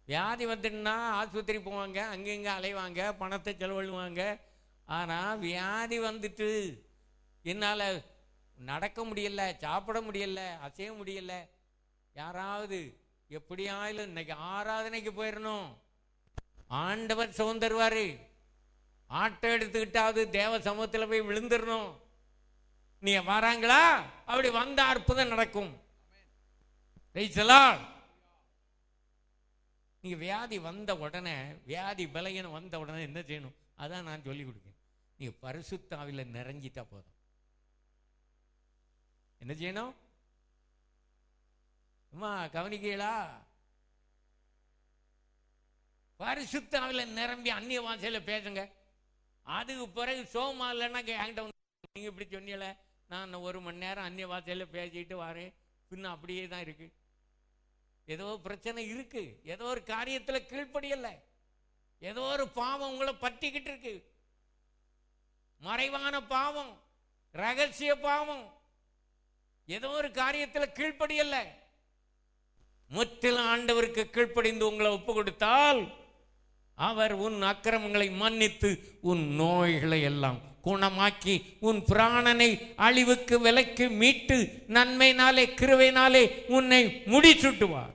வியாதி வந்துட்டுனா ஆஸ்பத்திரி போவாங்க, அங்கங்கே அலைவாங்க, பணத்தை செலவழுவாங்க. ஆனால் வியாதி வந்துட்டு என்னால் நடக்க முடியல, சாப்பிட முடியல, அசைய முடியல, யாராவது எப்படியாயிலும் இன்னைக்கு ஆராதனைக்கு போயிடணும், ஆண்டவர் சுகம் தருவாரு, ஆட்டோ எடுத்துக்கிட்டாவது தேவ சமூகத்தில் போய் விழுந்துடணும். நீ வராங்களா? அப்படி வந்த அற்புதம் நடக்கும். நீங்க வியாதி வந்த உடனே, வியாதி பலகீனம் வந்த உடனே என்ன செய்யணும்? அதான் நான் சொல்லி கொடுக்கேன். நீங்க பரிசுத்த ஆவியில நிறைஞ்சிட்டா போதும். என்ன செய்யணும்? அம்மா கவனிக்கீங்களா? பரிசுத்த ஆவியில நிரம்பி அந்நிய வாசையில பேசுங்க. அதுக்கு பிறகு சோமா இல்லைன்னா என்கிட்ட நீங்க இப்படி சொன்னீங்கள, நான் 1 மணி நேரம் அந்நிய வாசையில பேசிட்டு வரேன், பின்ன அப்படியே தான் இருக்கு. ஏதோ பிரச்சனை இருக்கு, ஏதோ ஒரு காரியத்தில் கீழ்ப்படியல, ஏதோ ஒரு பாவம் உங்களை பற்றிக்கிட்டு இருக்கு, மறைவான பாவம், ரகசிய பாவம், ஏதோ ஒரு காரியத்தில் கீழ்ப்படியல. முற்றிலும் ஆண்டவருக்கு கீழ்ப்படிந்து உங்களை ஒப்பு கொடுத்தால் அவர் உன் அக்கிரமங்களை மன்னித்து உன் நோய்களை எல்லாம் குணமாக்கி உன் பிராணனை அழிவுக்கு விலக்கி மீட்டு நன்மையினாலே கிருபையினாலே உன்னை முடிச்சுட்டுவார்.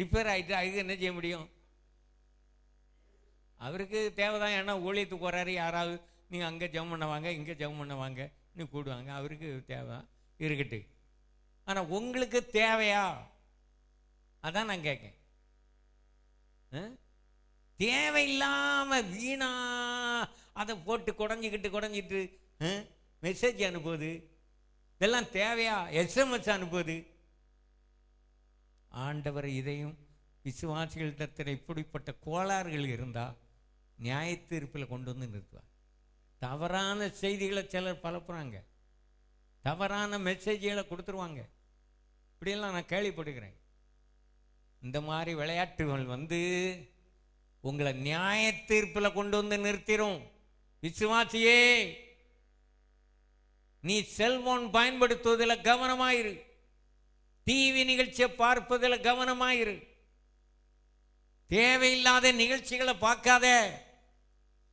ரிப்பேர் ஆகிட்டு அதுக்கு என்ன செய்ய முடியும்? அவருக்கு தேவைதான். ஏன்னா ஊழியத்துக்கு போகிறாரு, யாராவது நீங்கள் அங்கே ஜெபம் பண்ண வாங்க, இங்கே ஜெபம் பண்ண வாங்க நீ கூடுவாங்க, அவருக்கு தேவை இருக்கட்டு. ஆனால் உங்களுக்கு தேவையா? அதான் நான் கேட்கேன். தேவையில்லாம வீணா அதை போட்டு குடஞ்சிட்டு மெசேஜ் அனுப்புவது, இதெல்லாம் தேவையா? SMS அனுப்புவது. ஆண்டவர் இதையும் விசுவாசிகளிடத்தில் இப்படிப்பட்ட கோளாறுகள் இருந்தால் நியாய தீர்ப்பில் கொண்டு வந்து நிறுத்துவார். தவறான செய்திகளை சிலர் பரப்புறாங்க, தவறான மெசேஜ்களை கொடுத்துருவாங்க. இப்படியெல்லாம் நான் கேள்விப்படுகிறேன். இந்த மாதிரி விளையாட்டுகள் வந்து உங்களை நியாய தீர்ப்பில் கொண்டு வந்து நிறுத்திடும். விசுவாசியே, நீ செல்போன் பயன்படுத்துவதில் கவனமாயிரு, டிவி நிகழ்ச்சியை பார்ப்பதில் கவனமாயிரு, தேவையில்லாத நிகழ்ச்சிகளை பார்க்காத,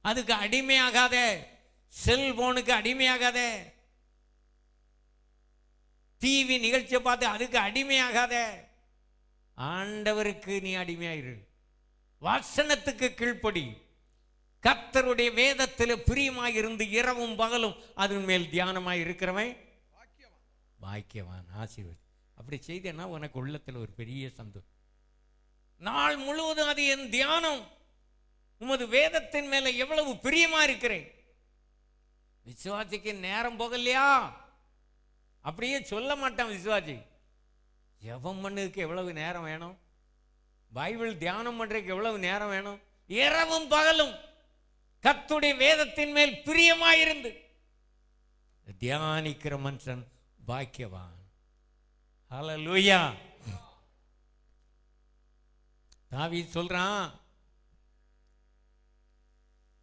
அதுக்கு அடிமையாகாத, செல்போனுக்கு அடிமையாகாத, டிவி நிகழ்ச்சியை பார்த்து அதுக்கு அடிமையாகாத. ஆண்டவருக்கு நீ அடிமையாயிரு, வசனத்துக்கு கீழ்ப்படி, கர்த்தருடைய வேதத்தில் பிரியமாயிருந்து இரவும் பகலும் அதன் மேல் தியானமாய் இருக்கிறவன் பாக்கியவான், ஆசீர்வாதி. அப்படி செய்தேன்னா உனக்கு உள்ளத்தில் ஒரு பெரிய சந்தோஷம். நாள் முழுவதும் அது என் தியானம். உமது வேதத்தின் மேல எவ்வளவு பிரியமா இருக்கிறேன். விசுவாசிக்கு நேரம் போகலையா? அப்படியே சொல்ல மாட்டான் விசுவாசி. ஜெபம் பண்ணதுக்கு எவ்வளவு நேரம் வேணும்? பைபிள் தியானம் பண்றதுக்கு எவ்வளவு நேரம் வேணும்? இரவும் பகலும் கர்த்தருடைய வேதத்தின் மேல் பிரியமாயிருந்து தியானிக்கிற மனுஷன் பாக்கியவான். ஹல்லேலூயா. தாவீது சொல்றான்,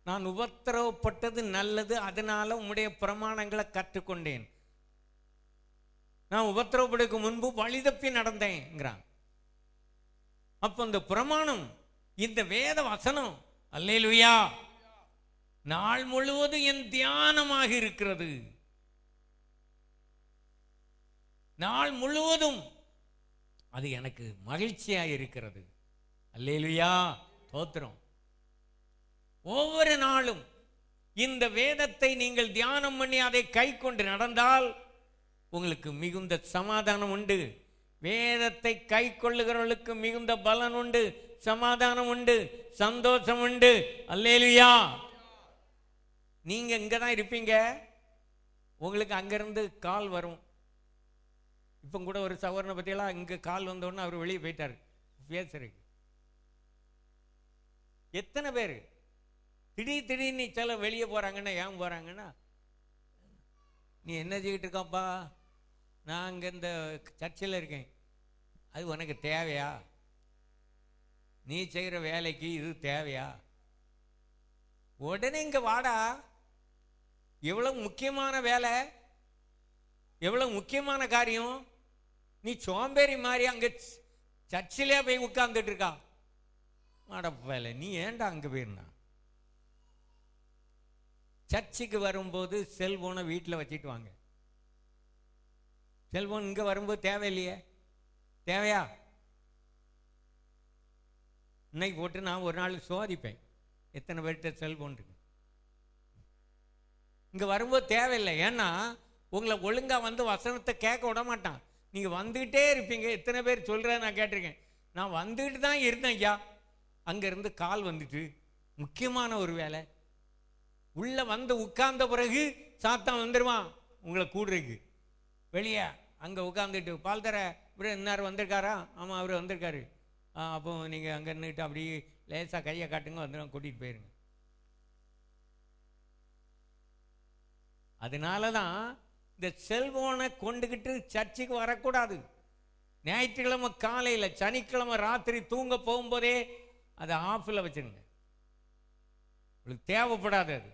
நான் உபத்திரவப்பட்டது நல்லது, அதனால உம்முடைய பிரமாணங்களை கற்றுக்கொண்டேன். நான் உபத்திரவப்படுக்கு முன்பு வழி தப்பி நடந்தேன்ங்கிறான். அப்ப இந்த பிரமாணம், இந்த வேத வசனம், அல்லேலூயா, நாள் முழுவதும் என் தியானமாக இருக்கிறது. நாள் முழுவதும் அது எனக்கு மகிழ்ச்சியாக இருக்கிறது. அல்லேலூயா, ஸ்தோத்திரம். ஒவ்வொரு நாளும் இந்த வேதத்தை நீங்கள் தியானம் பண்ணி அதை கை கொண்டு நடந்தால் உங்களுக்கு மிகுந்த சமாதானம் உண்டு. வேதத்தை கை கொள்ளுகிறவர்களுக்கு மிகுந்த பலன் உண்டு, சமாதானம் உண்டு, சந்தோஷம் உண்டு. அல்லேலூயா. நீங்க இங்கதான் இருப்பீங்க, உங்களுக்கு அங்கிருந்து கால் வரும். இப்போ கூட ஒரு சகோதரனை பற்றியெல்லாம் இங்கே கால் வந்தோடனே அவர் வெளியே போயிட்டார் பேசுறதுக்கு. எத்தனை பேர் திடீர்னு சில வெளியே போகிறாங்கன்னா, ஏன் போகிறாங்கன்னா, நீ என்ன செய்யிட்டு இருக்காப்பா, நான் அங்கே இந்த சர்ச்சில் இருக்கேன், அது உனக்கு தேவையா? நீ செய்கிற வேலைக்கு இது தேவையா? உடனே இங்கே வாடா, எவ்வளவு முக்கியமான வேலை, எவ்வளவு முக்கியமான காரியம். நீ சோம்பேறி மாதிரி அங்கே சர்ச்சிலே போய் உட்கார்ந்துட்டு இருக்கா. வேலை, நீ ஏன்டா அங்கே போயிருந்தா? சர்ச்சுக்கு வரும்போது செல்போனை வீட்டில் வச்சுட்டு வாங்க. செல்போன் இங்கே வரும்போது தேவையில்லையே, தேவையா? இன்னைக்கு போட்டு நான் ஒரு நாள் சோதிப்பேன் எத்தனை பேர்கிட்ட செல்போன் இருக்கு. இங்கே வரும்போது தேவையில்லை. ஏன்னா உங்களை ஒழுங்காக வந்து வசனத்தை கேட்க விட மாட்டான். நீங்கள் வந்துக்கிட்டே இருப்பீங்க. எத்தனை பேர் சொல்கிறேன் நான் கேட்டிருக்கேன். நான் வந்துக்கிட்டு தான் இருந்தேன் ஐயா, அங்கேருந்து கால் வந்துட்டு முக்கியமான ஒரு வேலை. உள்ளே வந்து உட்கார்ந்த பிறகு சாத்தான் வந்துடுவான் உங்களை கூடுறதுக்கு. வெளியே அங்கே உட்காந்துட்டு, பால் தர இவர் இன்னார் வந்திருக்காரா? ஆமாம் அவர் வந்திருக்காரு. அப்போ நீங்கள் அங்கே நின்றுட்டு அப்படி லேசாக கையை காட்டுங்க, வந்துடும், கூட்டிகிட்டு போயிருங்க. அதனால தான் இந்த செல்போனை கொண்டுகிட்டு சர்ச்சுக்கு வரக்கூடாது. ஞாயிற்றுக்கிழமை காலையில், சனிக்கிழமை ராத்திரி தூங்க போகும்போதே அதை ஆஃபில் வச்சுருங்க. உங்களுக்கு தேவைப்படாது. அது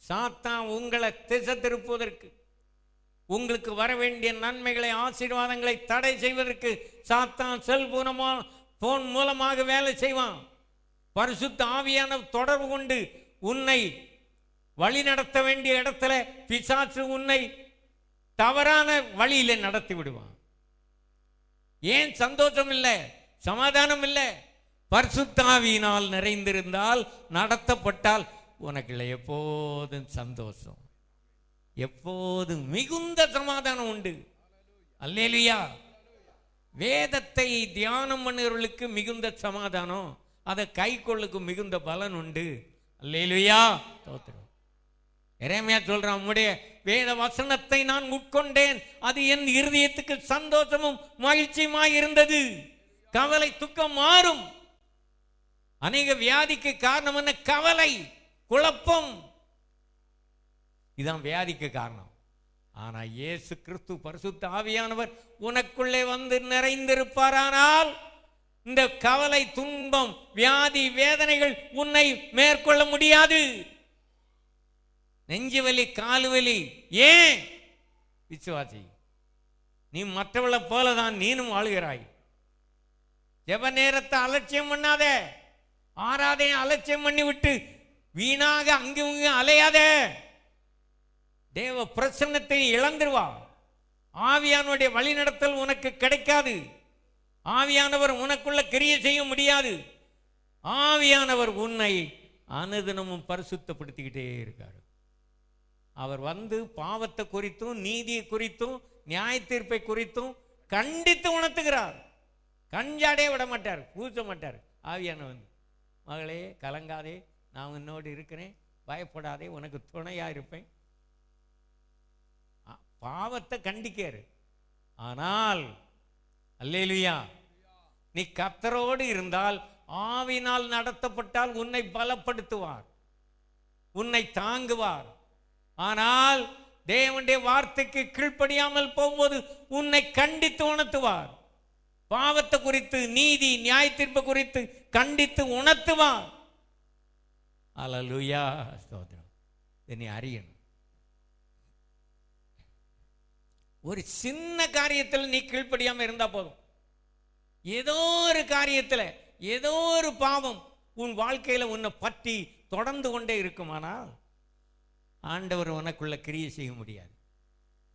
சாத்தான் உங்களை திசை திருப்புவதற்கு, உங்களுக்கு வர வேண்டிய நன்மைகளை, ஆசீர்வாதங்களை தடை செய்வதற்கு சாத்தான் போன் மூலமாக வேலை செய்வான். பரிசுத்த ஆவியான தொடர்பு கொண்டு உன்னை வழி நடத்த வேண்டிய இடத்துல பிசாசு உன்னை தவறான வழியில நடத்தி விடுவான். ஏன் சந்தோஷம் இல்லை? சமாதானம் இல்லை. பரிசுத்தாவியினால் நிறைந்திருந்தால், நடத்தப்பட்டால் உனக்குள்ள எப்போதும் சந்தோஷம், எப்போதும் மிகுந்த சமாதானம் உண்டு. அல்லேலூயா. வேதத்தை தியானம் பண்ணுகிறவர்களுக்கு மிகுந்த சமாதானம், அதை கை கொள்ளுக்கு மிகுந்த பலன் உண்டு. அல்லேலூயா. தோத்திரம். எரேமியா சொல்றான், உம்முடைய வேத வசனத்தை நான் உட்கொண்டேன், அது என் இருதயத்துக்கு சந்தோஷமும் மகிழ்ச்சியுமாய் இருந்தது. கவலை துக்கம் மாறும். அநேக வியாதிக்கு காரணம் என்ன? கவலை, குழப்பம். இதான் வியாதிக்கு காரணம். ஆனா இயேசு கிறிஸ்து பரிசுத்த ஆவியானவர் உனக்குள்ளே வந்து நிறைந்திருப்பாரானால் இந்த கவலை, துன்பம், வியாதி, வேதனைகள் உன்னை மேற்கொள்ள முடியாது. நெஞ்சு வலி, காலு வலி, ஏன்? விசுவாசி, நீ மற்றவளை போலதான் நீனும் வாழுகிறாய். ஜெப நேரத்தை அலட்சியம் பண்ணாத, ஆராதனை அலட்சியம் பண்ணி விட்டு வீணாக அங்கும் அலையாத. தேவ பிரசன்னத்தை இழந்துருவா. ஆவியானுடைய வழிநடத்தல் உனக்கு கிடைக்காது. ஆவியானவர் உனக்குள்ள கிரியை செய்ய முடியாது. ஆவியானவர் உன்னை அனுதினமும் பரிசுத்தப்படுத்திக்கிட்டே இருக்கார். அவர் வந்து பாவத்தை குறித்தும் நீதியை குறித்தும் நியாய தீர்ப்பை குறித்தும் கண்டித்து உணர்த்துகிறார். கஞ்சாடே விட மாட்டார், பூச மாட்டார். ஆவியானவர் வந்து, மகளே கலங்காதே, நான் உன்னோடு இருக்கிறேன், பயப்படாதே, உனக்கு துணையா இருப்பேன். பாவத்தை கண்டிக்காரு. ஆனால் அல்லேலூயா, நீ கர்த்தரோடு இருந்தால், ஆவினால் நடத்தப்பட்டால் உன்னை பலப்படுத்துவார், உன்னை தாங்குவார். ஆனால் தேவனுடைய வார்த்தைக்கு கீழ்ப்படியாமல் போகும்போது உன்னை கண்டித்து உணர்த்துவார். பாவத்தை குறித்து, நீதி நியாய தீர்ப்பு குறித்து கண்டித்து உணர்த்துவார். அல்லேலூயா. ஸ்தோத்திரம். நீ அறியணும், ஒரு சின்ன காரியத்தில் நீ கீழ்ப்படியாம இருந்தா போதும். ஏதோ ஒரு காரியத்தில், ஏதோ ஒரு பாவம் உன் வாழ்க்கையில உன்னை பற்றி தொடர்ந்து கொண்டே இருக்குமானால் ஆண்டவர் உனக்குள்ள கிரியை செய்ய முடியாது,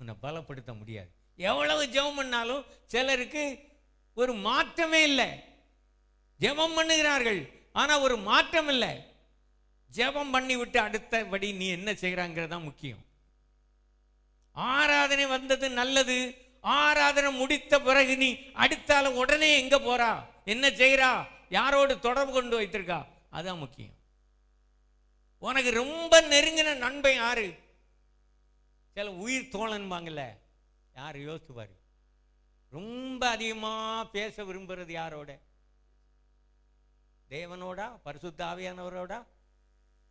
உன்னை பலப்படுத்த முடியாது. எவ்வளவு ஜெபம் பண்ணாலும் சிலருக்கு ஒரு மாற்றமே இல்லை. ஜெபம் பண்ணுகிறார்கள், ஆனா ஒரு மாற்றம் இல்லை. ஜெபம் பண்ணி விட்டு அடுத்தபடி நீ என்ன செய்கிறாங்கிறது முக்கியம். ஆராதனை வந்தது நல்லது. ஆராதனை முடித்த பிறகு நீ அடுத்தால உடனே எங்க போறா, என்ன செய்யறா, யாரோடு தொடர்பு கொண்டு வைத்திருக்கா, அதான் முக்கியம். உனக்கு ரொம்ப நெருங்கின நண்பன் யாரு? சில உயிர் தோழன்பாங்கல்ல, யாரு யோசித்து பாரு. ரொம்ப அதிகமா பேச விரும்புறது யாரோட? தேவனோடா, பரிசுத்த ஆவியானவரோடா,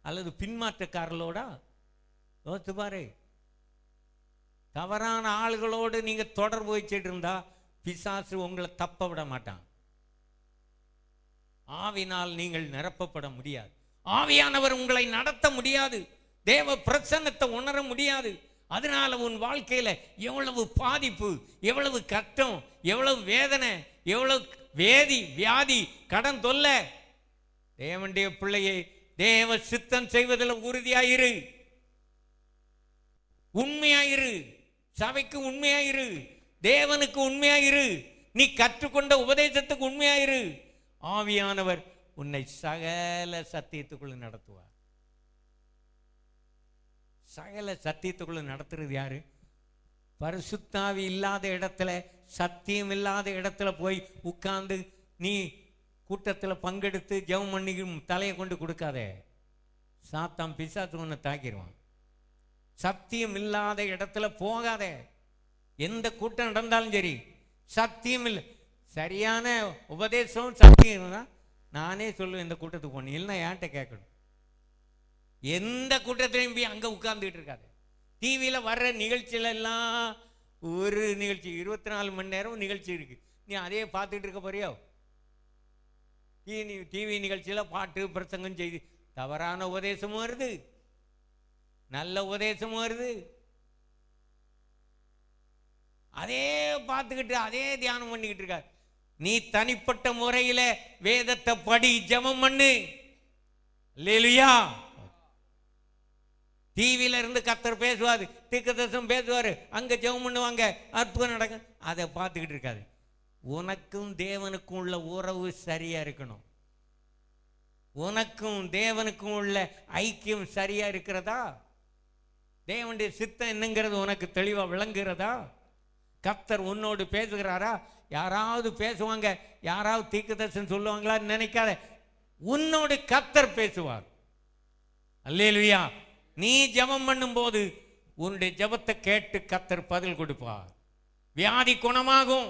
அல்லது பின்மாற்றக்காரர்களோடா? யோசித்து பாரு. தவறான ஆளுகளோடு நீங்க தொடர்பு வச்சுட்டு இருந்தா பிசாசு உங்களை தப்ப விட மாட்டான். ஆவினால் நீங்கள் நிரப்பப்பட முடியாது. ஆவியானவர் உங்களை நடத்த முடியாது. தேவ பிரசன்னத்தை உணர முடியாது. அதனால உன் வாழ்க்கையில எவ்வளவு பாதிப்பு, எவ்வளவு கஷ்டம், எவ்வளவு வேதனை, எவ்வளவு வேதி வியாதி, கடன் தொல்லை. தேவனுடைய பிள்ளையை தேவ சித்தம் செய்வதில் உறுதியாயிரு, உண்மையாயிரு, சபைக்கு உண்மையாயிரு, தேவனுக்கு உண்மையாயிரு, நீ கற்றுக்கொண்ட உபதேசத்துக்கு உண்மையாயிரு. ஆவியானவர் உன்னை சகல சத்தியத்துக்குள்ள நடத்துவார். சகல சத்தியத்துக்குள்ள நடத்துறது யாரு? பரிசுத்தாவி இல்லாத இடத்துல, சத்தியம் இல்லாத இடத்துல போய் உட்கார்ந்து நீ கூட்டத்தில் பங்கெடுத்து ஜெபம் பண்ணி தலையை கொண்டு கொடுக்காதே. சாத்தான் பிசாசு உன்னை தாக்கிடுவான். சத்தியம் இல்லாத இடத்துல போகாத. எந்த கூட்டம் நடந்தாலும் சரி, சத்தியம் இல்லை, சரியான உபதேசம் சத்தியம் தான். நானே சொல்லுவேன், இந்த கூட்டத்துக்கு போனேன், இல்லைன்னா ஏன்ட்ட கேட்கணும். எந்த கூட்டத்திலையும் போய் அங்கே உட்கார்ந்துட்டு இருக்காது. டிவியில் வர்ற நிகழ்ச்சியில எல்லாம் ஒரு நிகழ்ச்சி 24 மணி நேரம் நிகழ்ச்சி இருக்கு, நீ அதே பார்த்துட்டு இருக்க போறியோ? டிவி நிகழ்ச்சியில பாட்டு பிரசங்கம் செய்து தவறான உபதேசமும் வருது, நல்ல உபதேசமும் வருது. அதே பார்த்துக்கிட்டு அதே தியானம் பண்ணிக்கிட்டு இருக்காரு. நீ தனிப்பட்ட முறையில வேதத்தை படி, ஜெபம் பண்ணு. அல்லேலூயா. டிவியில இருந்து கர்த்தர் பேசுவாரு, தீர்க்கதரிசனம் பேசுவாரு, அங்க ஜெபம் பண்ணுவாங்க, அற்புதம் நடக்கும், அதை பார்த்துக்கிட்டு இருக்காது. உனக்கும் தேவனுக்கும் உள்ள உறவு சரியா இருக்கணும். உனக்கும் தேவனுக்கும் உள்ள ஐக்கியம் சரியா இருக்கிறதா? தேவனுடைய சித்தம் என்னங்கிறது உனக்கு தெளிவா விளங்குகிறதா? கர்த்தர் உன்னோடு பேசுகிறாரா? யாராவது பேசுவாங்க, யாராவது தீர்க்கதரிசனம் சொல்லுவாங்களான்னு நினைக்காத. உன்னோடு கர்த்தர் பேசுவார். அல்லேலூயா. நீ ஜெபம் பண்ணும்போது உன்னுடைய ஜெபத்தை கேட்டு கர்த்தர் பதில் கொடுப்பார். வியாதி குணமாகும்,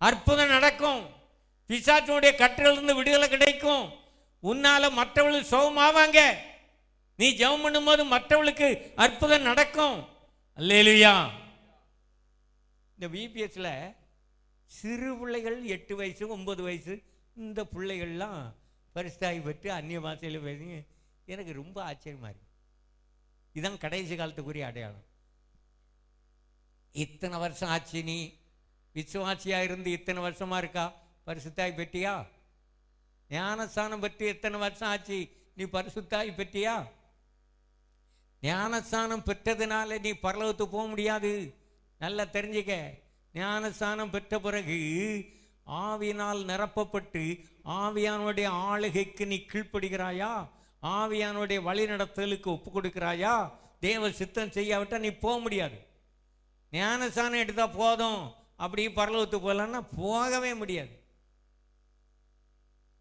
அற்புதம் நடக்கும், பிசாசுடைய கட்டிலிருந்து விடுதலை கிடைக்கும், உன்னால மற்றவர்களுக்கு சுகமாவாங்க. நீ ஜெபம் பண்ணும்போது மற்றவர்களுக்கு அற்புதம் நடக்கும். அல்லேலூயா. இந்த விபிஎஸ்ல சிறு பிள்ளைகள் 8 வயசு 9 வயசு இந்த பிள்ளைகள்லாம் பரிசுத்தாவி பெற்று அந்நிய பாஷையில் பேசி எனக்கு ரொம்ப ஆச்சரியமா இருக்கு. இதுதான் கடைசி காலத்துக்குரிய அடையாளம். இத்தனை வருஷம் ஆச்சு, நீ விசுவாசியா இருந்து இத்தனை வருஷமா இருக்கா? பரிசுத்தாவி பெற்றியா? ஞானஸ்தானம் பெற்று எத்தனை வருஷம் ஆச்சு? நீ பரிசுத்தாவி பெற்றியா? ஞானஸ்தானம் பெற்றதுனால நீ பரலோகத்துக்கு போக முடியாது. நல்லா தெரிஞ்சுக்க. ஞானஸ்தானம் பெற்ற பிறகு ஆவியினால் நிரப்பப்பட்டு ஆவியானுடைய ஆளுகைக்கு நீ கீழ்ப்படுகிறாயா? ஆவியானுடைய வழி நடத்தலுக்கு ஒப்பு கொடுக்கிறாயா? தேவ சித்தம் செய்யாவிட்டா நீ போக முடியாது. ஞானஸ்தானம் எடுத்தா போதும் அப்படி பரலோகத்துக்கு போகலான்னா போகவே முடியாது.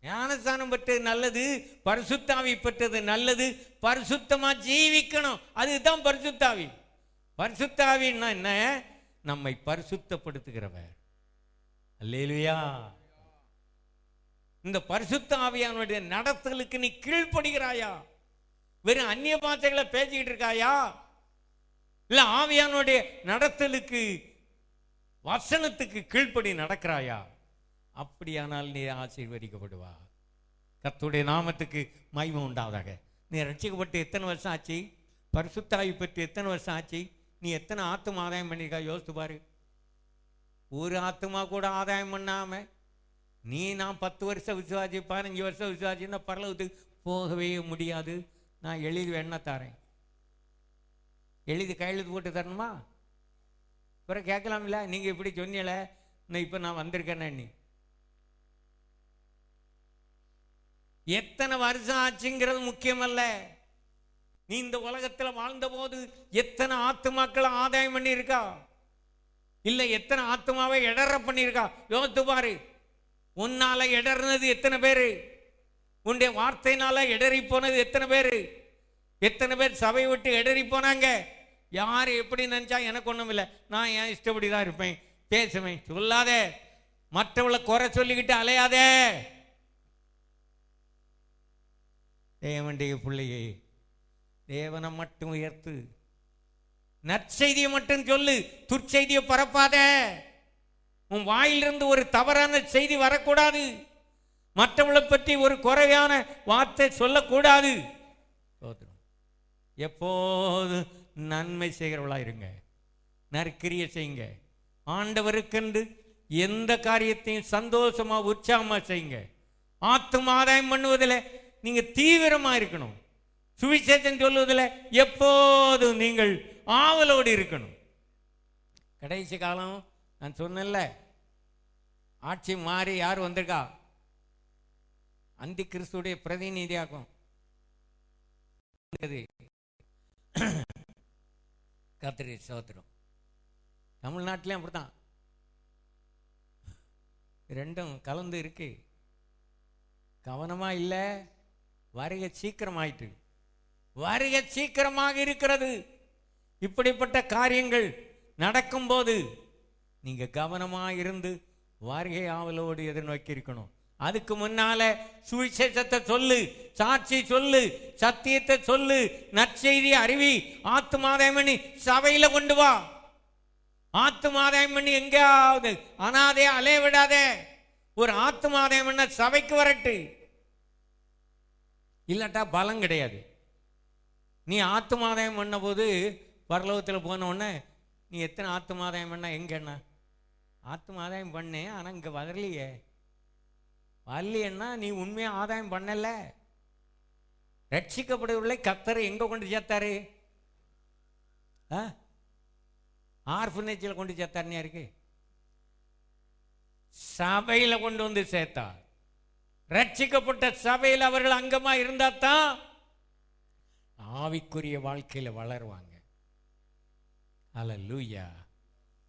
ஞானஸ்தானம் பெற்றது நல்லது, பரிசுத்தாவி பெற்றது நல்லது. பரிசுத்தமா ஜீவிக்கணும், அதுதான் பரிசுத்தாவி. பரிசுத்தாவின்னா என்ன? நம்மை பரிசுத்தப்படுத்துகிறவர். அல்லேலூயா. இந்த பரிசுத்த ஆவியானுடைய நடத்தலுக்கு நீ கீழ்ப்படுகிறாயா? வெறும் அந்நிய பாஷைகளை பேசிக்கிட்டு இருக்காயா? இல்ல ஆவியானுடைய நடத்தலுக்கு வசனத்துக்கு கீழ்ப்படி நடக்கிறாயா? அப்படியானால் நீ ஆசீர்வதிக்கப்படுவா. கர்த்தருடைய நாமத்துக்கு மகிமை உண்டாவதாக. நீ ரட்சிக்கப்பட்டு எத்தனை வருஷம் ஆச்சு? பரிசுத்தாவி பெற்று எத்தனை வருஷம் ஆச்சு? நீ எத்தனை ஆத்துமா ஆதாயம் பண்ணிருக்கா? யோசித்து பாரு. ஒரு ஆத்துமா கூட ஆதாயம் பண்ணாம நான் 10 வருஷம் விசுவாசி 15 வருஷம் விசுவாசின்னா பரலோகத்துக்கு போகவே முடியாது. நான் எழுதி வேணா தரேன். எழுதி கையெழுத்து போட்டு தரணுமா? பிறகு கேட்கலாம்ல, நீங்க இப்படி சொன்னீங்கள, இப்ப நான் வந்திருக்கேன்னு. நீ எத்தனை வருஷம் ஆச்சுங்கிறது முக்கியமல்ல. நீ இந்த உலகத்தில் வாழ்ந்த போது எத்தனை ஆத்துமாக்களை ஆதாயம் பண்ணியிருக்கா? இல்ல எத்தனை ஆத்துமாவை இடற பண்ணியிருக்கா? யோசித்து பாரு. உன்னால இடர்னது எத்தனை பேரு? உன்னுடைய வார்த்தையினால இடறி போனது எத்தனை பேரு? எத்தனை பேர் சபையை விட்டு இடறி போனாங்க? யாரு எப்படி நினைச்சா எனக்கு ஒண்ணும் இல்லை, நான் என் இஷ்டப்படிதான் இருப்பேன், பேசுவேன். சொல்லாத. மற்றவளை குறை சொல்லிக்கிட்டு அலையாதே. தேவனுடைய பிள்ளையே, தேவனை மட்டும் உயர்த்து. நற்செய்தியை மட்டும் சொல்லு, துர்ச்செய்தியை பரப்பாத. உன் வாயிலிருந்து ஒரு தவறான செய்தி வரக்கூடாது. மற்றவளை பற்றி ஒரு குறையான வார்த்தை சொல்லக்கூடாது. எப்போது நன்மை செய்கிறவளா இருங்க, நற்கிரியை செய்யுங்க. ஆண்டவருக்கென்று எந்த காரியத்தையும் சந்தோஷமா உற்சாகமா செய்யுங்க. ஆத்தும ஆதாயம் பண்ணுவதில் நீங்க தீவிரமா இருக்கணும். சுவிசேஷம் சொல்லுவதில் எப்போதும் நீங்கள் ஆவலோடு இருக்கணும். கடைசி காலம் நான் சொன்னேன்ல, ஆட்சி மாறி யார் வந்திருக்கா? அந்தி கிறிஸ்துடைய பிரதிநிதியாகும். கர்த்தரே ஸ்தோத்திரம். தமிழ்நாட்டிலையும் அப்படித்தான் ரெண்டும் கலந்து இருக்கு. கவனமா இல்லை, வருகை சீக்கிரமாயிட்டு, வருகை சீக்கிரமாக இருக்கிறது. இப்படிப்பட்ட காரியங்கள் நடக்கும்போது நீங்க கவனமா இருந்து வருகை ஆவலோடு எதிர்நோக்கி இருக்கணும். அதுக்கு முன்னால சுவிசேஷத்தை சொல்லு, சாட்சி சொல்லு, சத்தியத்தை சொல்லு, நற்செய்தி அறிவி, ஆத்துமாதாயம் பண்ணி சபையில கொண்டு வா. ஆத்துமாதாயம் பண்ணி எங்கேயாவது அனாதையா அலைய விடாதே. ஒரு ஆத்துமாதாயம் பண்ண சபைக்கு வரட்டு, இல்லாட்டா பலம் கிடையாது. நீ ஆத்துமாதாயம் பண்ண போது பரலோகத்தில் போன உடனே நீ எத்தனை ஆத்துமாதாயம் பண்ண? எங்கன்னா ஆத்துமாதாயம் பண்ணேன், ஆனால் இங்கே வரலையே. வரலையன்னா நீ உண்மையா ஆதாயம் பண்ணல. ரட்சிக்கப்படவில்லை. கர்த்தர் எங்க கொண்டு சேர்த்தாரு? ஆர்ஃபனேஜில் கொண்டு சேர்த்தாருன்னு இருக்கு. சபையில கொண்டு வந்து சேர்த்தார். ரட்சிக்கப்பட்ட சபையில் அவர்கள் அங்கமா இருந்தா தான் ஆவிக்குரிய வாழ்க்கையில வளருவாங்க. அல்லேலூயா.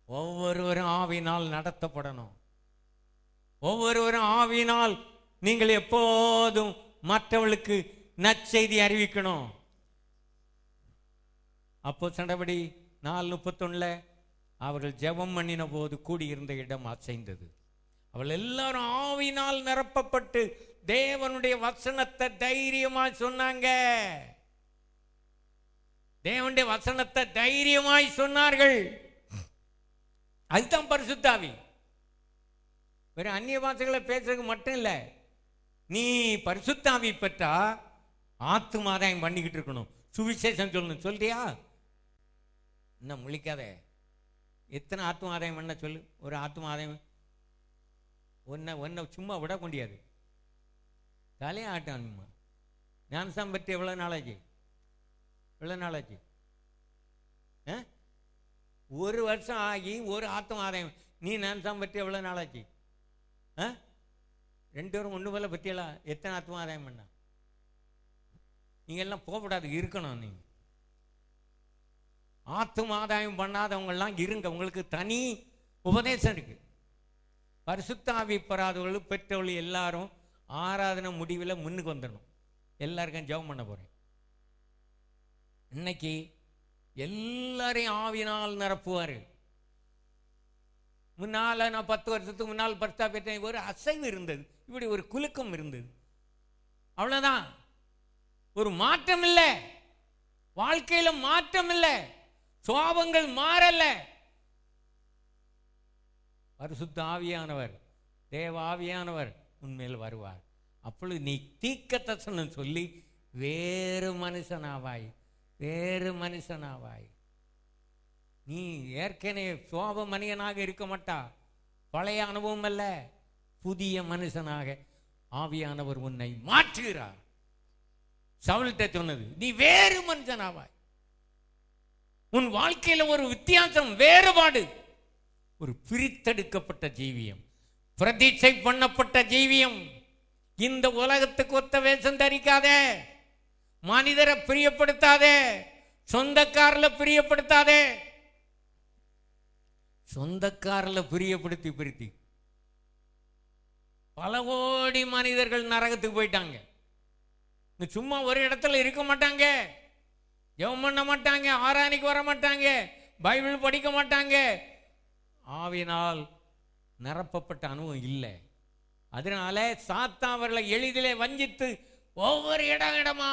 ஒவ்வொருவரும் ஆவியினால் நடத்தப்படணும். ஒவ்வொருவரும் ஆவியினால் நீங்கள் எப்போதும் மற்றவர்களுக்கு நற்செய்தி அறிவிக்கணும். அப்போ நடபடி 4:31 அவர்கள் ஜெபம் பண்ணின போது கூடியிருந்த இடம் அசைந்தது. அவள் எல்லாரும் ஆவியினால் நிரப்பப்பட்டு தேவனுடைய வசனத்தை தைரியமாய் சொன்னாங்க. தேவனுடைய வசனத்தை தைரியமாய் சொன்னார்கள். அதுதான் பரிசுத்த ஆவி. வேற அந்நிய பாஷைகளை பேசுறது மட்டும் இல்ல. நீ பரிசுத்த ஆவி பெற்றா ஆத்துமாதாயம் பண்ணிக்கிட்டு இருக்கணும். சுவிசேஷம் சொல்லணும். சொல்றியா? இன்னும் முழிக்காத. எத்தனை ஆத்ம ஆதாயம் பண்ண சொல்லு. ஒரு ஆத்ம ஆதாயம் ஒன்ன சும்மா விட முடியாது. தலையை ஆட்டானுமா. ஞானசாம் பற்றி எவ்வளவு நாளாச்சு? ஒரு வருஷம் ஆகி ஒரு ஆத்ம ஆதாயம். நீ ஞானசாம் பற்றி எவ்வளவு நாளாச்சு? 2 பேரும் ஒன்று போல பற்றியலாம். எத்தனை ஆத்ம ஆதாயம் பண்ணா? நீங்க எல்லாம் போகக்கூடாது, இருக்கணும். நீங்க ஆத்தும ஆதாயம் பண்ணாதவங்கெல்லாம் இருங்க. உங்களுக்கு தனி உபதேசம் இருக்கு. பரிசுத்த ஆவி பெறாதவர்கள் பெற்றவர்கள் எல்லாரும் ஆராதனை முடிவில் முன்னுக்கு வந்துடணும். எல்லாருக்கும் ஜெபம் பண்ண போறேன். இன்னைக்கு எல்லாரையும் ஆவியினால் நிரப்புவாரு. முன்னால நான் 10 வருஷத்துக்கு முன்னால் பரிசுத்த பெற்றேன். ஒரு அசைவு இருந்தது, இப்படி ஒரு குலுக்கம் இருந்தது, அவ்வளவுதான். ஒரு மாற்றம் இல்லை. வாழ்க்கையில மாற்றம் இல்லை. சுவாபங்கள் மாறல. பரிசுத்த ஆவியானவர், தேவ ஆவியானவர் உன்மேல் வருவார். அப்பொழுது நீ தீர்க்கதரிசனம் சொல்லி வேறு மனுஷனாவாய். நீ ஏற்கனவே சோப மனிதனாக இருக்க மாட்டா. பழைய அனுபவம் அல்ல, புதிய மனுஷனாக ஆவியானவர் உன்னை மாற்றுகிறார். சவுல்கிட்ட சொன்னது, நீ வேறு மனுஷனாவாய். உன் வாழ்க்கையில ஒரு வித்தியாசம், வேறுபாடு. ஒரு பிரித்தெடுக்கப்பட்ட ஜீவியம், பிரதிஷ்டை பண்ணப்பட்ட ஜீவியம். இந்த உலகத்துக்கு ஒத்த வேஷம் தரிக்காதே. மனிதரை பிரியப்படுத்தாதே. சொந்தக்காரல பிரியப்படுத்தாதே. சொந்தக்காரல பிரியப்படுத்தி பல கோடி மனிதர்கள் நரகத்துக்கு போயிட்டாங்க. சும்மா ஒரு இடத்துல இருக்க மாட்டாங்க, ஜெபம் பண்ண மாட்டாங்க, ஆராதனைக்கு வர மாட்டாங்க, பைபிள் படிக்க மாட்டாங்க. ஆவியினால் நிரப்பப்பட்ட அனுபவம் இல்லை. அதனால சாத்தான் அவர்களை எளிதிலே வஞ்சித்து ஒவ்வொரு இடமா